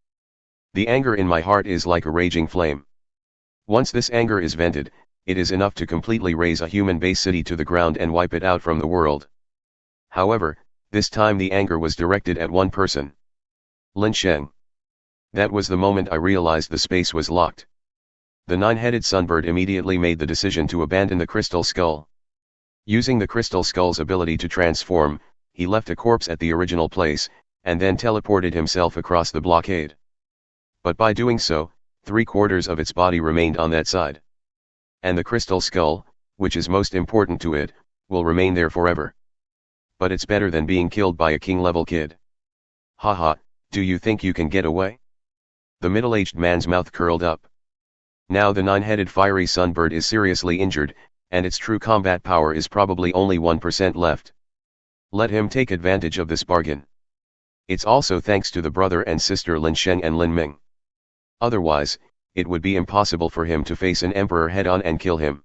The anger in my heart is like a raging flame. Once this anger is vented, it is enough to completely raze a human base city to the ground and wipe it out from the world. However, this time the anger was directed at one person. Lin Sheng. That was the moment I realized the space was locked. The nine-headed sunbird immediately made the decision to abandon the crystal skull. Using the crystal skull's ability to transform, he left a corpse at the original place, and then teleported himself across the blockade. But by doing so, 3/4 of its body remained on that side. And the crystal skull, which is most important to it, will remain there forever. But it's better than being killed by a king-level kid. Haha, do you think you can get away? The middle-aged man's mouth curled up. Now the nine-headed fiery sunbird is seriously injured, and its true combat power is probably only 1% left. Let him take advantage of this bargain. It's also thanks to the brother and sister Lin Sheng and Lin Ming. Otherwise, it would be impossible for him to face an emperor head-on and kill him.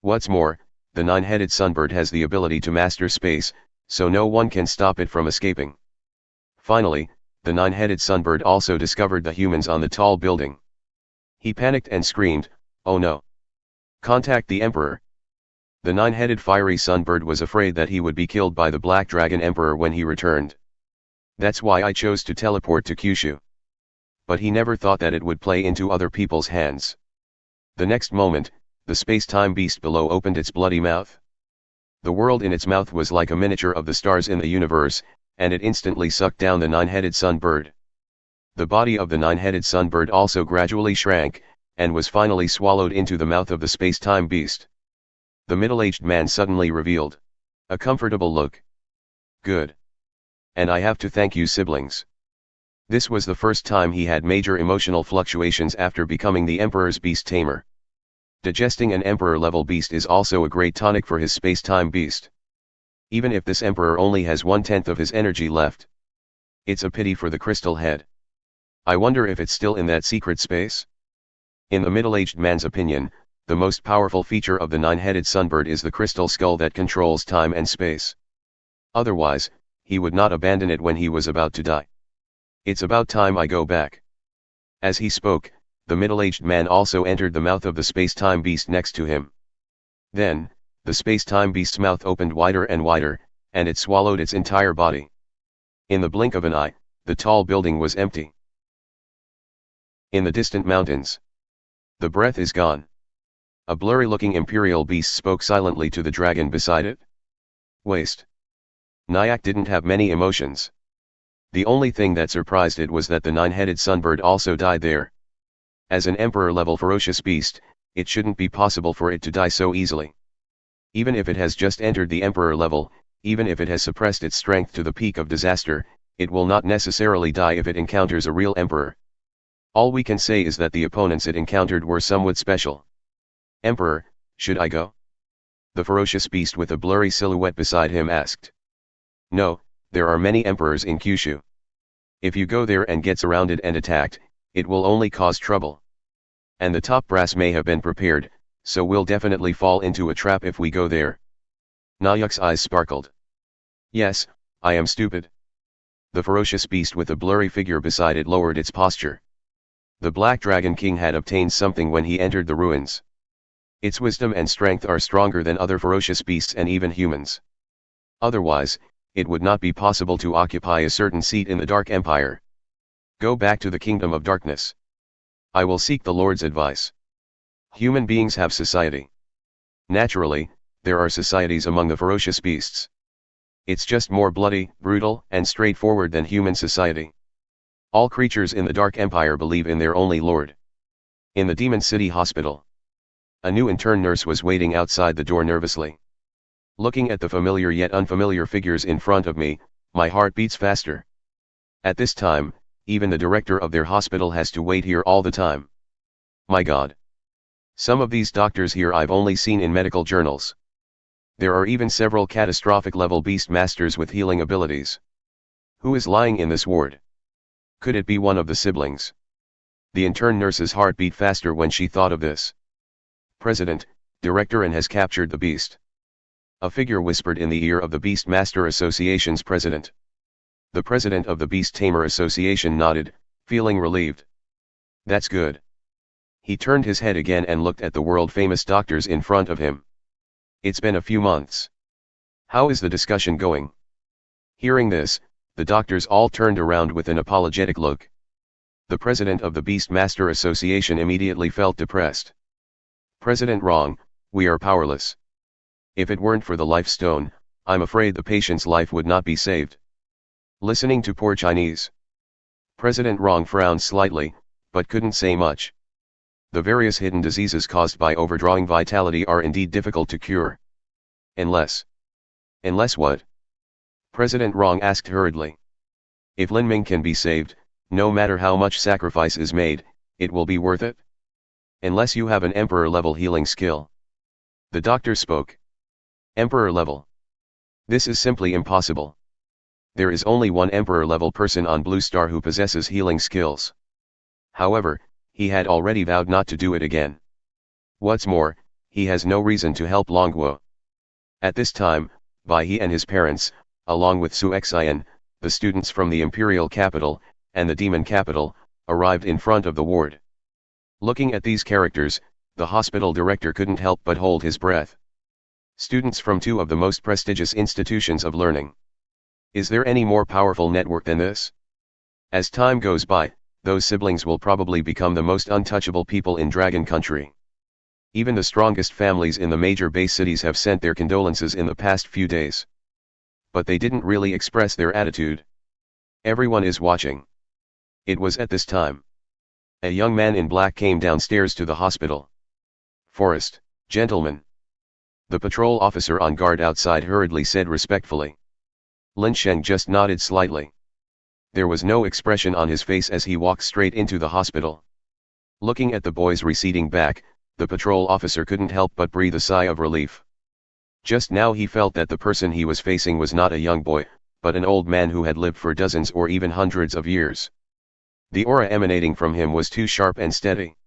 What's more, the nine-headed sunbird has the ability to master space, so no one can stop it from escaping. Finally, the nine-headed sunbird also discovered the humans on the tall building. He panicked and screamed, "Oh no! Contact the emperor!" The nine-headed fiery sunbird was afraid that he would be killed by the Black Dragon Emperor when he returned. That's why I chose to teleport to Kyushu. But he never thought that it would play into other people's hands. The next moment, the space-time beast below opened its bloody mouth. The world in its mouth was like a miniature of the stars in the universe, and it instantly sucked down the nine-headed sunbird. The body of the nine-headed sunbird also gradually shrank, and was finally swallowed into the mouth of the space-time beast. The middle-aged man suddenly revealed a comfortable look. Good. And I have to thank you, siblings. This was the first time he had major emotional fluctuations after becoming the Emperor's beast tamer. Digesting an Emperor-level beast is also a great tonic for his space-time beast. Even if this Emperor only has 1/10 of his energy left. It's a pity for the crystal head. I wonder if it's still in that secret space? In the middle-aged man's opinion, the most powerful feature of the nine-headed sunbird is the crystal skull that controls time and space. Otherwise, he would not abandon it when he was about to die. It's about time I go back. As he spoke, the middle-aged man also entered the mouth of the space-time beast next to him. Then, the space-time beast's mouth opened wider and wider, and it swallowed its entire body. In the blink of an eye, the tall building was empty. In the distant mountains, the breath is gone. A blurry-looking imperial beast spoke silently to the dragon beside it. Waste. Nyack didn't have many emotions. The only thing that surprised it was that the nine-headed sunbird also died there. As an emperor-level ferocious beast, it shouldn't be possible for it to die so easily. Even if it has just entered the emperor level, even if it has suppressed its strength to the peak of disaster, it will not necessarily die if it encounters a real emperor. All we can say is that the opponents it encountered were somewhat special. Emperor, should I go? The ferocious beast with a blurry silhouette beside him asked. No, there are many emperors in Kyushu. If you go there and get surrounded and attacked, it will only cause trouble. And the top brass may have been prepared, so we'll definitely fall into a trap if we go there. Nayak's eyes sparkled. Yes, I am stupid. The ferocious beast with a blurry figure beside it lowered its posture. The Black Dragon King had obtained something when he entered the ruins. Its wisdom and strength are stronger than other ferocious beasts and even humans. Otherwise, it would not be possible to occupy a certain seat in the Dark Empire. Go back to the Kingdom of Darkness. I will seek the Lord's advice. Human beings have society. Naturally, there are societies among the ferocious beasts. It's just more bloody, brutal, and straightforward than human society. All creatures in the Dark Empire believe in their only lord. In the Demon City Hospital, a new intern nurse was waiting outside the door nervously. Looking at the familiar yet unfamiliar figures in front of me, my heart beats faster. At this time, even the director of their hospital has to wait here all the time. My God. Some of these doctors here I've only seen in medical journals. There are even several catastrophic level beast masters with healing abilities. Who is lying in this ward? Could it be one of the siblings? The intern nurse's heart beat faster when she thought of this. President, Director and has captured the beast. A figure whispered in the ear of the Beast Master Association's president. The president of the Beast Tamer Association nodded, feeling relieved. That's good. He turned his head again and looked at the world-famous doctors in front of him. It's been a few months. How is the discussion going? Hearing this, the doctors all turned around with an apologetic look. The president of the Beastmaster Association immediately felt depressed. President Wrong, we are powerless. If it weren't for the life stone, I'm afraid the patient's life would not be saved. Listening to poor Chinese. President Wrong frowned slightly, but couldn't say much. The various hidden diseases caused by overdrawing vitality are indeed difficult to cure. Unless what? President Wrong asked hurriedly. If Lin Ming can be saved, no matter how much sacrifice is made, it will be worth it. Unless you have an emperor-level healing skill. The doctor spoke. Emperor level. This is simply impossible. There is only one emperor-level person on Blue Star who possesses healing skills. However, he had already vowed not to do it again. What's more, he has no reason to help Longguo. At this time, Bai He and his parents, along with Su Xian, the students from the imperial capital, and the demon capital, arrived in front of the ward. Looking at these characters, the hospital director couldn't help but hold his breath. Students from two of the most prestigious institutions of learning. Is there any more powerful network than this? As time goes by, those siblings will probably become the most untouchable people in Dragon Country. Even the strongest families in the major base cities have sent their condolences in the past few days. But they didn't really express their attitude. Everyone is watching. It was at this time. A young man in black came downstairs to the hospital. Forrest, gentlemen. The patrol officer on guard outside hurriedly said respectfully. Lin Sheng just nodded slightly. There was no expression on his face as he walked straight into the hospital. Looking at the boy's receding back, the patrol officer couldn't help but breathe a sigh of relief. Just now he felt that the person he was facing was not a young boy, but an old man who had lived for dozens or even hundreds of years. The aura emanating from him was too sharp and steady.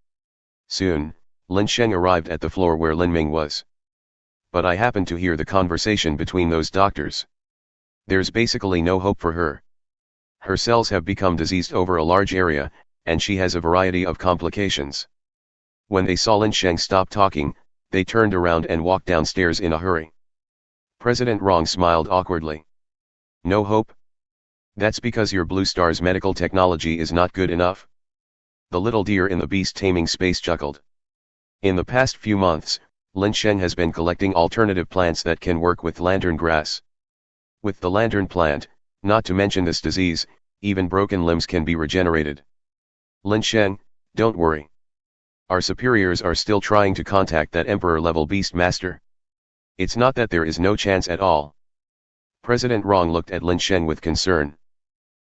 Soon, Lin Sheng arrived at the floor where Lin Ming was. But I happened to hear the conversation between those doctors. There's basically no hope for her. Her cells have become diseased over a large area, and she has a variety of complications. When they saw Lin Sheng stop talking, they turned around and walked downstairs in a hurry. President Wrong smiled awkwardly. No hope? That's because your Blue Star's medical technology is not good enough. The little deer in the beast-taming space chuckled. In the past few months, Lin Sheng has been collecting alternative plants that can work with lantern grass. With the lantern plant, not to mention this disease, even broken limbs can be regenerated. Lin Sheng, don't worry. Our superiors are still trying to contact that emperor-level beast master. It's not that there is no chance at all. President Wrong looked at Lin Sheng with concern.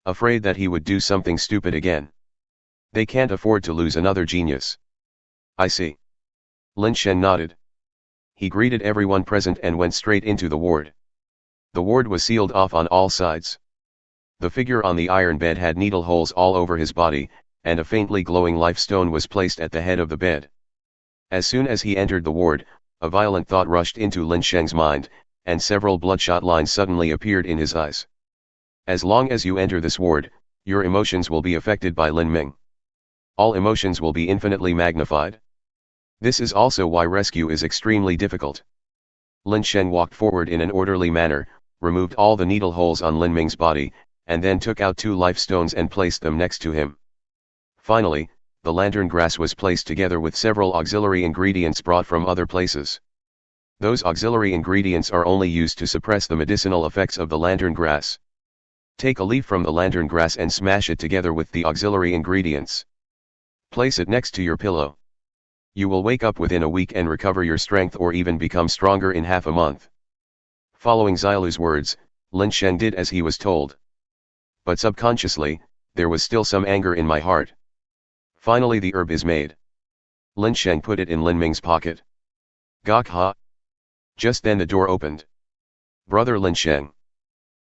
Afraid that he would do something stupid again. They can't afford to lose another genius. I see. Lin Sheng nodded. He greeted everyone present and went straight into the ward. The ward was sealed off on all sides. The figure on the iron bed had needle holes all over his body, and a faintly glowing life stone was placed at the head of the bed. As soon as he entered the ward, a violent thought rushed into Lin Sheng's mind, and several bloodshot lines suddenly appeared in his eyes. As long as you enter this ward, your emotions will be affected by Lin Ming. All emotions will be infinitely magnified. This is also why rescue is extremely difficult. Lin Sheng walked forward in an orderly manner, removed all the needle holes on Lin Ming's body, and then took out 2 life stones and placed them next to him. Finally, the lantern grass was placed together with several auxiliary ingredients brought from other places. Those auxiliary ingredients are only used to suppress the medicinal effects of the lantern grass. Take a leaf from the lantern grass and smash it together with the auxiliary ingredients. Place it next to your pillow. You will wake up within a week and recover your strength or even become stronger in half a month. Following Xilu's words, Lin Sheng did as he was told. But subconsciously, there was still some anger in my heart. Finally the herb is made. Lin Sheng put it in Lin Ming's pocket. Gok ha. Just then the door opened. Brother Lin Sheng.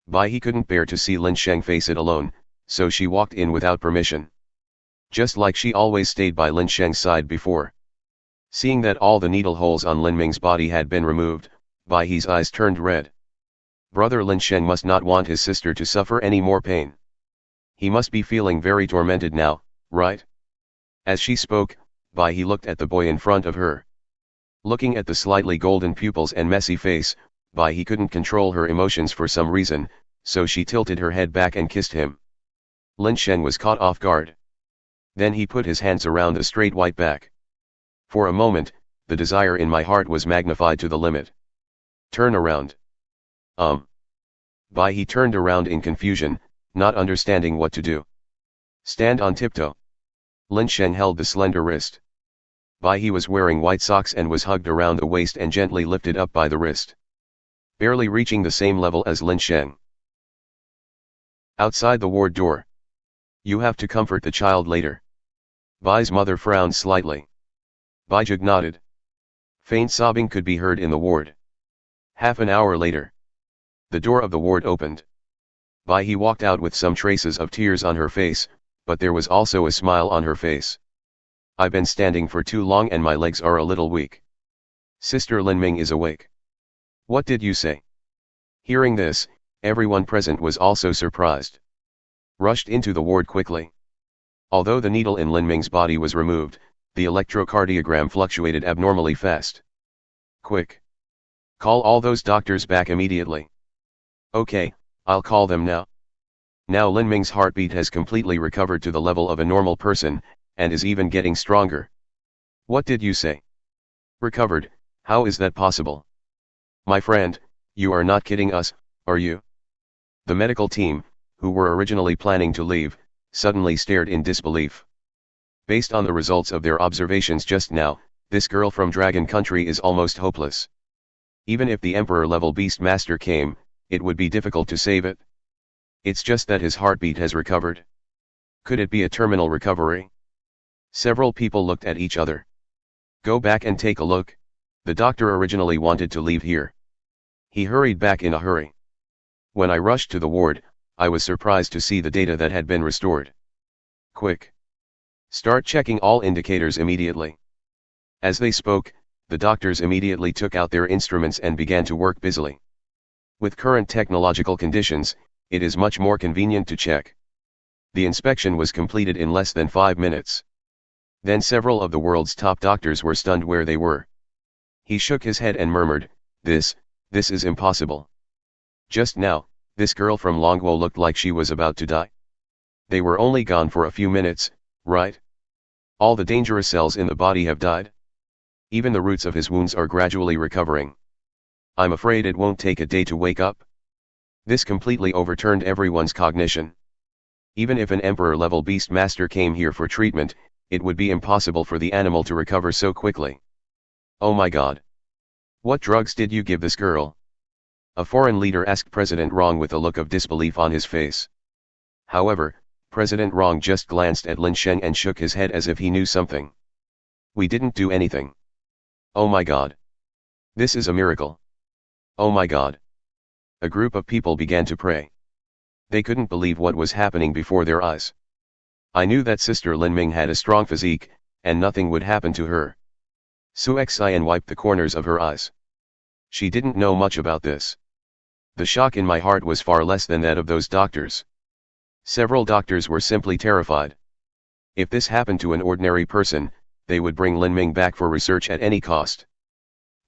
Bai He couldn't bear to see Lin Sheng face it alone, so she walked in without permission. Just like she always stayed by Lin Sheng's side before. Seeing that all the needle holes on Lin Ming's body had been removed, Bai He's eyes turned red. Brother Lin Sheng must not want his sister to suffer any more pain. He must be feeling very tormented now, right? As she spoke, He looked at the boy in front of her. Looking at the slightly golden pupils and messy face, he couldn't control her emotions for some reason, so she tilted her head back and kissed him. Lin Shen was caught off guard. Then he put his hands around the straight white back. For a moment, the desire in my heart was magnified to the limit. Turn around. He turned around in confusion, not understanding what to do. Stand on tiptoe. Lin Shen held the slender wrist. He was wearing white socks and was hugged around the waist and gently lifted up by the wrist. Barely reaching the same level as Lin Shen. Outside the ward door. You have to comfort the child later. Bai's mother frowned slightly. Baijug nodded. Faint sobbing could be heard in the ward. Half an hour later. The door of the ward opened. He walked out with some traces of tears on her face, but there was also a smile on her face. I've been standing for too long and my legs are a little weak. Sister Linming is awake. What did you say? Hearing this, everyone present was also surprised. Rushed into the ward quickly. Although the needle in Linming's body was removed, the electrocardiogram fluctuated abnormally fast. Quick! Call all those doctors back immediately. Okay, I'll call them now. Now Linming's heartbeat has completely recovered to the level of a normal person, and is even getting stronger. What did you say? Recovered, how is that possible? My friend, you are not kidding us, are you? The medical team, who were originally planning to leave, suddenly stared in disbelief. Based on the results of their observations just now, this girl from Dragon Country is almost hopeless. Even if the Emperor-level Beast Master came, it would be difficult to save it. It's just that his heartbeat has recovered. Could it be a terminal recovery? Several people looked at each other. Go back and take a look. The doctor originally wanted to leave here. He hurried back in a hurry. When I rushed to the ward, I was surprised to see the data that had been restored. Quick! Start checking all indicators immediately. As they spoke, the doctors immediately took out their instruments and began to work busily. With current technological conditions, it is much more convenient to check. The inspection was completed in less than 5 minutes. Then several of the world's top doctors were stunned where they were. He shook his head and murmured, This is impossible. Just now, this girl from Longwo looked like she was about to die. They were only gone for a few minutes, right? All the dangerous cells in the body have died. Even the roots of his wounds are gradually recovering. I'm afraid it won't take a day to wake up. This completely overturned everyone's cognition. Even if an Emperor-level Beast Master came here for treatment, it would be impossible for the animal to recover so quickly. Oh my god. What drugs did you give this girl? A foreign leader asked President Rong with a look of disbelief on his face. However, President Rong just glanced at Lin Shen and shook his head as if he knew something. We didn't do anything. Oh my god. This is a miracle. Oh my god. A group of people began to pray. They couldn't believe what was happening before their eyes. I knew that Sister Linming had a strong physique, and nothing would happen to her. Su Xian wiped the corners of her eyes. She didn't know much about this. The shock in my heart was far less than that of those doctors. Several doctors were simply terrified. If this happened to an ordinary person, they would bring Linming back for research at any cost.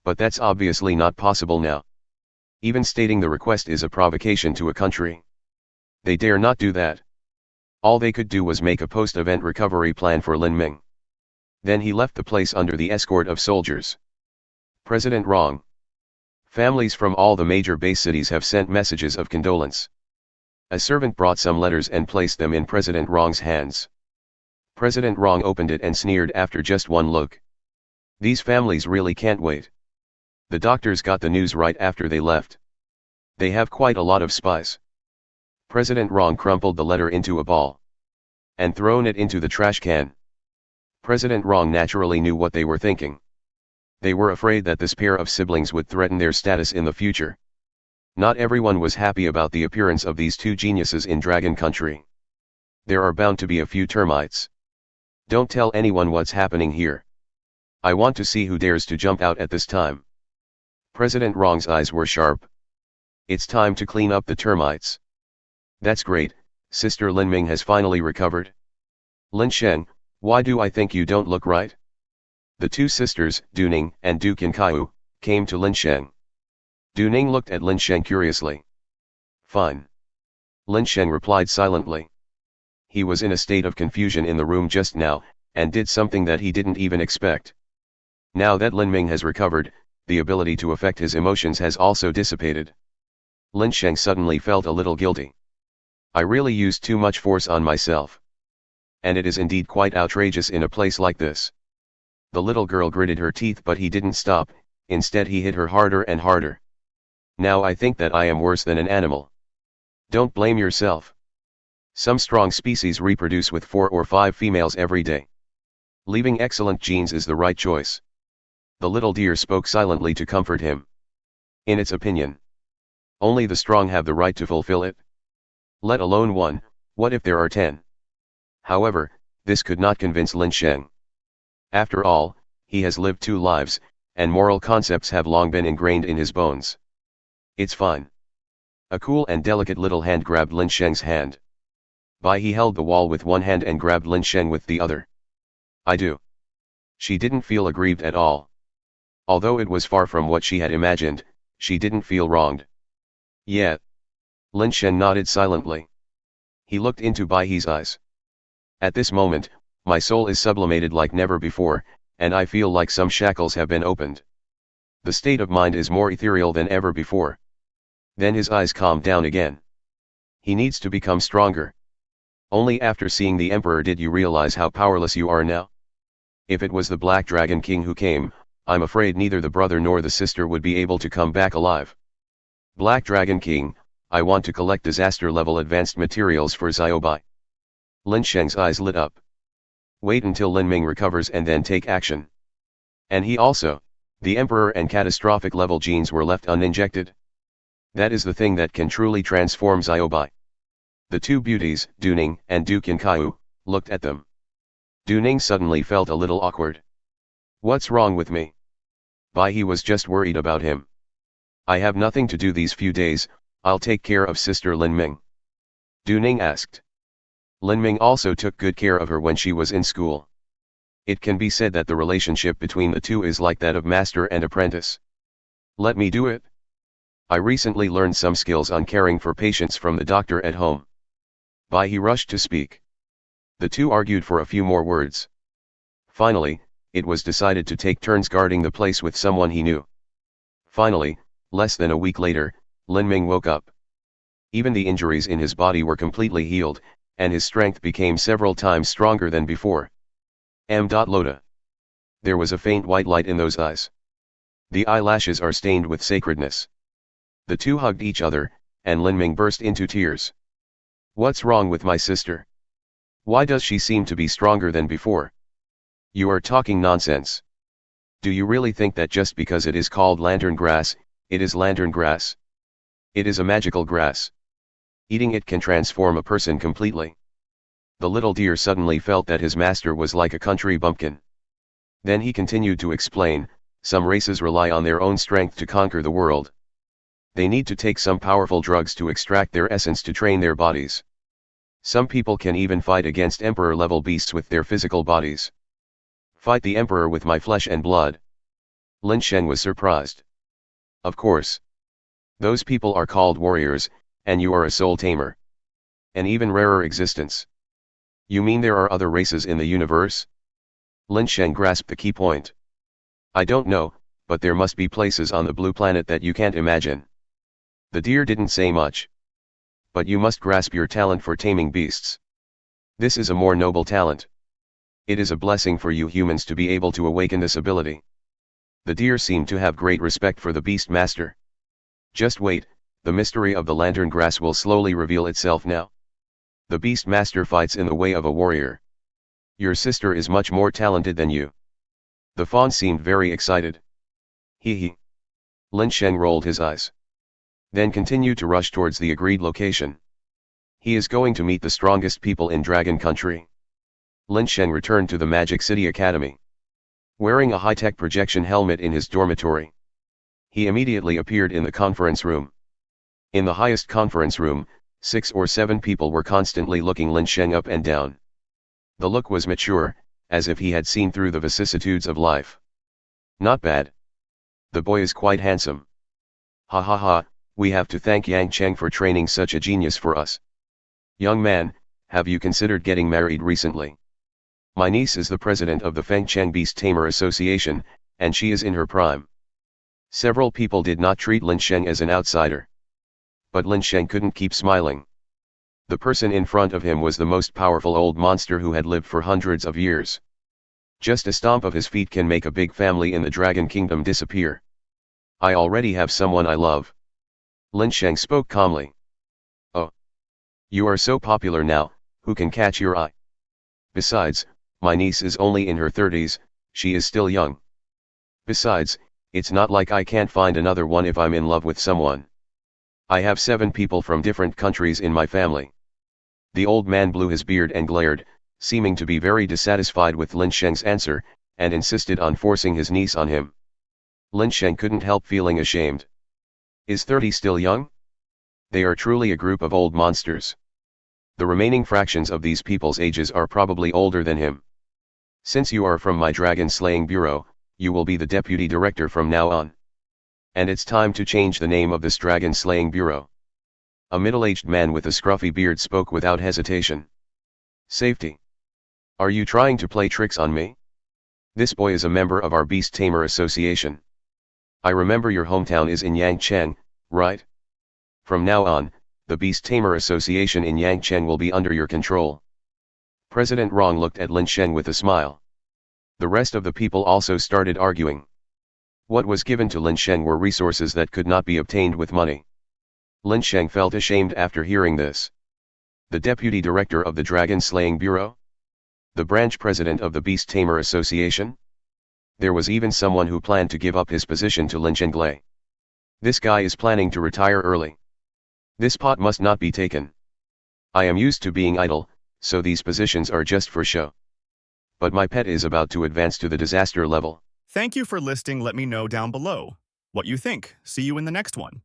But that's obviously not possible now. Even stating the request is a provocation to a country. They dare not do that. All they could do was make a post-event recovery plan for Linming. Then he left the place under the escort of soldiers. President Rong. Families from all the major base cities have sent messages of condolence. A servant brought some letters and placed them in President Rong's hands. President Rong opened it and sneered after just one look. These families really can't wait. The doctors got the news right after they left. They have quite a lot of spies. President Rong crumpled the letter into a ball. And thrown it into the trash can. President Rong naturally knew what they were thinking. They were afraid that this pair of siblings would threaten their status in the future. Not everyone was happy about the appearance of these two geniuses in Dragon Country. There are bound to be a few termites. Don't tell anyone what's happening here. I want to see who dares to jump out at this time. President Rong's eyes were sharp. It's time to clean up the termites. That's great, Sister Linming has finally recovered. Lin Shen, why do I think you don't look right? The two sisters, Duning and Du Qianqiu, came to Lin Sheng. Duning looked at Lin Sheng curiously. Fine. Lin Sheng replied silently. He was in a state of confusion in the room just now, and did something that he didn't even expect. Now that Lin Ming has recovered, the ability to affect his emotions has also dissipated. Lin Sheng suddenly felt a little guilty. I really used too much force on myself. And it is indeed quite outrageous in a place like this. The little girl gritted her teeth, but he didn't stop, instead he hit her harder and harder. Now I think that I am worse than an animal. Don't blame yourself. Some strong species reproduce with 4 or 5 females every day. Leaving excellent genes is the right choice. The little deer spoke silently to comfort him. In its opinion, only the strong have the right to fulfill it. Let alone one, what if there are 10? However, this could not convince Lin Sheng. After all, he has lived 2 lives, and moral concepts have long been ingrained in his bones. It's fine. A cool and delicate little hand grabbed Lin Sheng's hand. He held the wall with one hand and grabbed Lin Sheng with the other. I do. She didn't feel aggrieved at all. Although it was far from what she had imagined, she didn't feel wronged. Yeah. Lin Sheng nodded silently. He looked into Baihe's eyes. At this moment, my soul is sublimated like never before, and I feel like some shackles have been opened. The state of mind is more ethereal than ever before. Then his eyes calmed down again. He needs to become stronger. Only after seeing the Emperor did you realize how powerless you are now. If it was the Black Dragon King who came, I'm afraid neither the brother nor the sister would be able to come back alive. Black Dragon King, I want to collect disaster-level advanced materials for Xiaobai. Lin Sheng's eyes lit up. Wait until Lin Ming recovers and then take action. And he also, the Emperor and catastrophic-level genes were left uninjected. That is the thing that can truly transform Xiaobai. The two beauties, Duning and Du Qianqiu, looked at them. Duning suddenly felt a little awkward. What's wrong with me? He was just worried about him. I have nothing to do these few days, I'll take care of Sister Lin Ming. Duning asked. Lin Ming also took good care of her when she was in school. It can be said that the relationship between the two is like that of master and apprentice. Let me do it. I recently learned some skills on caring for patients from the doctor at home. He rushed to speak. The two argued for a few more words. Finally, it was decided to take turns guarding the place with someone he knew. Finally, less than a week later, Lin Ming woke up. Even the injuries in his body were completely healed, and his strength became several times stronger than before. Loda. There was a faint white light in those eyes. The eyelashes are stained with sacredness. The two hugged each other, and Lin Ming burst into tears. What's wrong with my sister? Why does she seem to be stronger than before? You are talking nonsense. Do you really think that just because it is called lantern grass, it is lantern grass? It is a magical grass. Eating it can transform a person completely. The little deer suddenly felt that his master was like a country bumpkin. Then he continued to explain, some races rely on their own strength to conquer the world. They need to take some powerful drugs to extract their essence to train their bodies. Some people can even fight against emperor-level beasts with their physical bodies. Fight the emperor with my flesh and blood. Lin Sheng was surprised. Of course. Those people are called warriors, and you are a soul tamer. An even rarer existence. You mean there are other races in the universe? Lin Sheng grasped the key point. I don't know, but there must be places on the blue planet that you can't imagine. The deer didn't say much. But you must grasp your talent for taming beasts. This is a more noble talent. It is a blessing for you humans to be able to awaken this ability. The deer seemed to have great respect for the beast master. Just wait, the mystery of the lantern grass will slowly reveal itself now. The beast master fights in the way of a warrior. Your sister is much more talented than you. The fawn seemed very excited. He. Lin Sheng rolled his eyes. Then continued to rush towards the agreed location. He is going to meet the strongest people in Dragon Country. Lin Sheng returned to the Magic City Academy. Wearing a high-tech projection helmet in his dormitory. He immediately appeared in the conference room. In the highest conference room, 6 or 7 people were constantly looking Lin Sheng up and down. The look was mature, as if he had seen through the vicissitudes of life. Not bad. The boy is quite handsome. Ha ha ha, we have to thank Yang Cheng for training such a genius for us. Young man, have you considered getting married recently? My niece is the president of the Fengcheng Beast Tamer Association, and she is in her prime. Several people did not treat Lin Sheng as an outsider. But Lin Sheng couldn't keep smiling. The person in front of him was the most powerful old monster who had lived for hundreds of years. Just a stomp of his feet can make a big family in the Dragon Kingdom disappear. I already have someone I love. Lin Sheng spoke calmly. Oh. You are so popular now, who can catch your eye? Besides, my niece is only in her 30s, she is still young. Besides, it's not like I can't find another one if I'm in love with someone. I have 7 people from different countries in my family. The old man blew his beard and glared, seeming to be very dissatisfied with Lin Sheng's answer, and insisted on forcing his niece on him. Lin Sheng couldn't help feeling ashamed. Is 30 still young? They are truly a group of old monsters. The remaining fractions of these people's ages are probably older than him. Since you are from my dragon slaying bureau, you will be the deputy director from now on. And it's time to change the name of this dragon slaying bureau. A middle-aged man with a scruffy beard spoke without hesitation. Safety. Are you trying to play tricks on me? This boy is a member of our Beast Tamer Association. I remember your hometown is in Yangcheng, right? From now on, the Beast Tamer Association in Yangcheng will be under your control. President Rong looked at Lin Sheng with a smile. The rest of the people also started arguing. What was given to Lin Sheng were resources that could not be obtained with money. Lin Sheng felt ashamed after hearing this. The deputy director of the Dragon Slaying Bureau? The branch president of the Beast Tamer Association? There was even someone who planned to give up his position to Lin Chenglei. This guy is planning to retire early. This pot must not be taken. I am used to being idle, so these positions are just for show. But my pet is about to advance to the disaster level. Thank you for listening. Let me know down below what you think. See you in the next one.